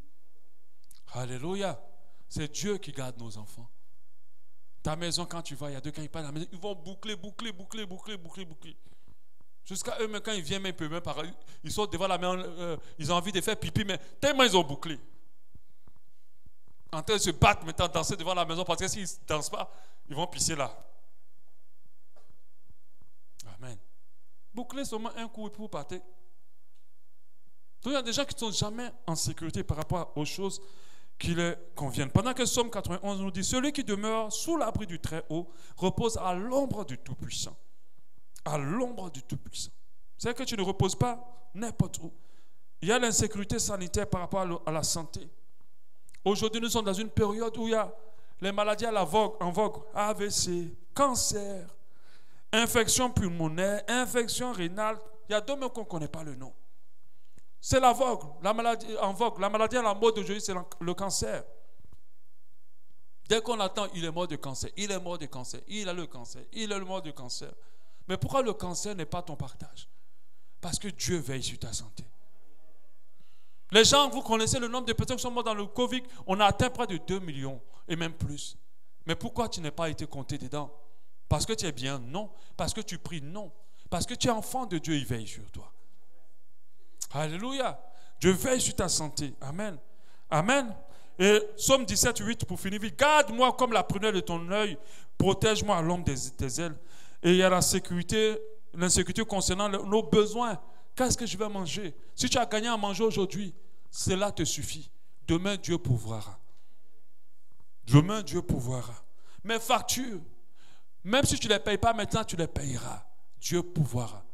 Alléluia. C'est Dieu qui garde nos enfants. Ta maison, quand tu vas, il y a deux quand ils partent à la maison, ils vont boucler. Jusqu'à eux, même quand ils viennent, même, ils sont devant la maison, ils ont envie de faire pipi, mais tellement ils ont bouclé. En train de se battre, maintenant, danser devant la maison, parce que s'ils ne dansent pas, ils vont pisser là. Amen. Boucler seulement un coup et puis vous partez. Donc il y a des gens qui ne sont jamais en sécurité par rapport aux choses qui leur conviennent. Pendant que Psaume 91 nous dit, celui qui demeure sous l'abri du Très-Haut repose à l'ombre du Tout-Puissant. À l'ombre du Tout-Puissant. C'est que tu ne reposes pas n'importe où. Il y a l'insécurité sanitaire par rapport à la santé. Aujourd'hui, nous sommes dans une période où il y a les maladies en vogue, AVC, cancer, infection pulmonaire, infection rénale. Il y a deux mots qu'on ne connaît pas le nom. C'est la vogue, la maladie en vogue. La maladie à la mode d'aujourd'hui, c'est le cancer. Dès qu'on attend, il est mort de cancer, il est mort de cancer, il a le cancer, il est mort de cancer. Mais pourquoi le cancer n'est pas ton partage? Parce que Dieu veille sur ta santé. Les gens, vous connaissez le nombre de personnes qui sont mortes dans le Covid, on a atteint près de 2 millions et même plus. Mais pourquoi tu n'as pas été compté dedans? Parce que tu es bien? Non. Parce que tu pries? Non. Parce que tu es enfant de Dieu, il veille sur toi. Alléluia. Dieu veille sur ta santé. Amen. Amen. Et Psaume 17, 8 pour finir. Garde-moi comme la prunelle de ton œil. Protège-moi à l'ombre des ailes. Et il y a l'insécurité concernant nos besoins. Qu'est-ce que je vais manger? Si tu as gagné à manger aujourd'hui, cela te suffit. Demain, Dieu pourvoira. Demain, Dieu pourvoira. Mes factures, même si tu ne les payes pas maintenant, tu les payeras. Dieu pourvoira.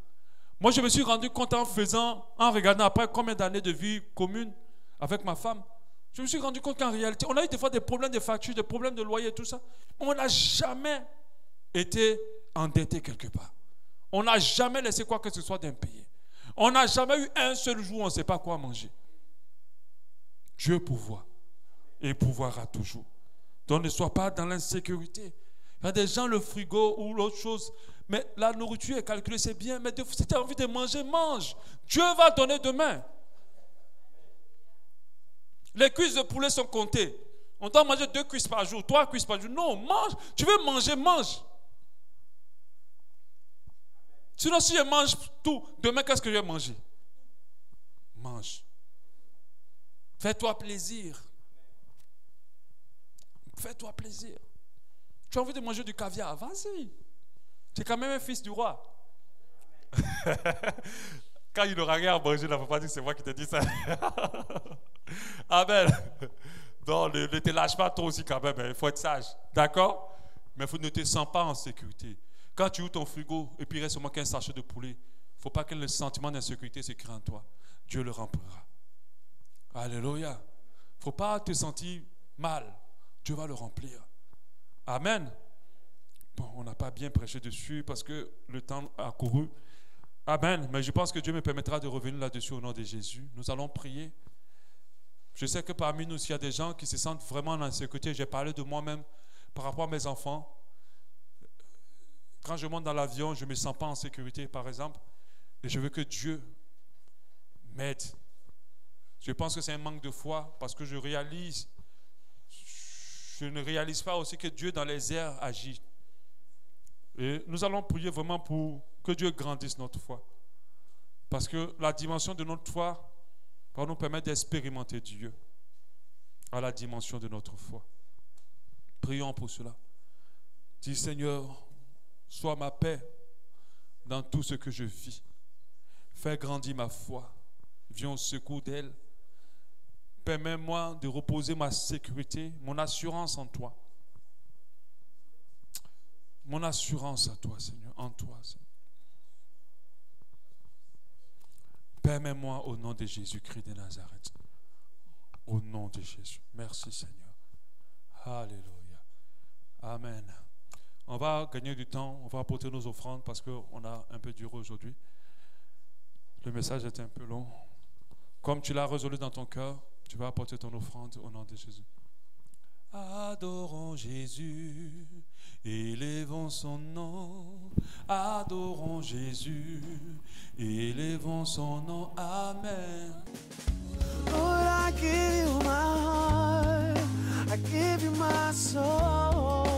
Moi, je me suis rendu compte en regardant après combien d'années de vie commune avec ma femme, je me suis rendu compte qu'en réalité, on a eu des fois des problèmes de factures, des problèmes de loyer et tout ça. On n'a jamais été endetté quelque part. On n'a jamais laissé quoi que ce soit d'impayé. On n'a jamais eu un seul jour où on ne sait pas quoi manger. Dieu pourvoit et pourvoira toujours. Donc ne sois pas dans l'insécurité. Il y a des gens, le frigo ou l'autre chose, mais la nourriture est calculée, c'est bien, mais si tu as envie de manger, mange. Dieu va donner demain. Les cuisses de poulet sont comptées. On doit manger 2 cuisses par jour, 3 cuisses par jour. Non, mange. Tu veux manger, mange. Sinon, si je mange tout, demain, qu'est-ce que je vais manger? Mange. Fais-toi plaisir. Fais-toi plaisir. Tu as envie de manger du caviar? Vas-y. Tu es quand même un fils du roi. Quand il n'aura rien à manger, il ne faut pas dire que c'est moi qui te dis ça. Amen. Non, ne te lâche pas toi aussi quand même. Il faut être sage. D'accord? Mais ne te sens pas en sécurité. Quand tu ouvres ton frigo et puis il reste seulement qu'un sachet de poulet, il ne faut pas que le sentiment d'insécurité se crée en toi. Dieu le remplira. Alléluia. Il ne faut pas te sentir mal. Dieu va le remplir. Amen. Bon, on n'a pas bien prêché dessus parce que le temps a couru. Amen. Mais je pense que Dieu me permettra de revenir là-dessus au nom de Jésus. Nous allons prier. Je sais que parmi nous, il y a des gens qui se sentent vraiment en insécurité. J'ai parlé de moi-même par rapport à mes enfants. Quand je monte dans l'avion, je ne me sens pas en sécurité, par exemple. Et je veux que Dieu m'aide Je pense que c'est un manque de foi parce que je ne réalise pas aussi que Dieu dans les airs agit. Et nous allons prier vraiment pour que Dieu grandisse notre foi. Parce que la dimension de notre foi va nous permettre d'expérimenter Dieu à la dimension de notre foi. Prions pour cela. Dis Seigneur, sois ma paix dans tout ce que je vis. Fais grandir ma foi. Viens au secours d'elle. Permets-moi de reposer ma sécurité, mon assurance en toi. Mon assurance à toi, Seigneur, en toi, Seigneur. Permets-moi au nom de Jésus-Christ de Nazareth. Au nom de Jésus. Merci, Seigneur. Alléluia. Amen. On va gagner du temps, on va apporter nos offrandes parce qu'on a un peu duré aujourd'hui. Le message était un peu long. Comme tu l'as résolu dans ton cœur, tu vas apporter ton offrande au nom de Jésus. Adorons Jésus, élevons son nom. Adorons Jésus, élevons son nom. Amen. Lord, I give you my heart, I give you my soul.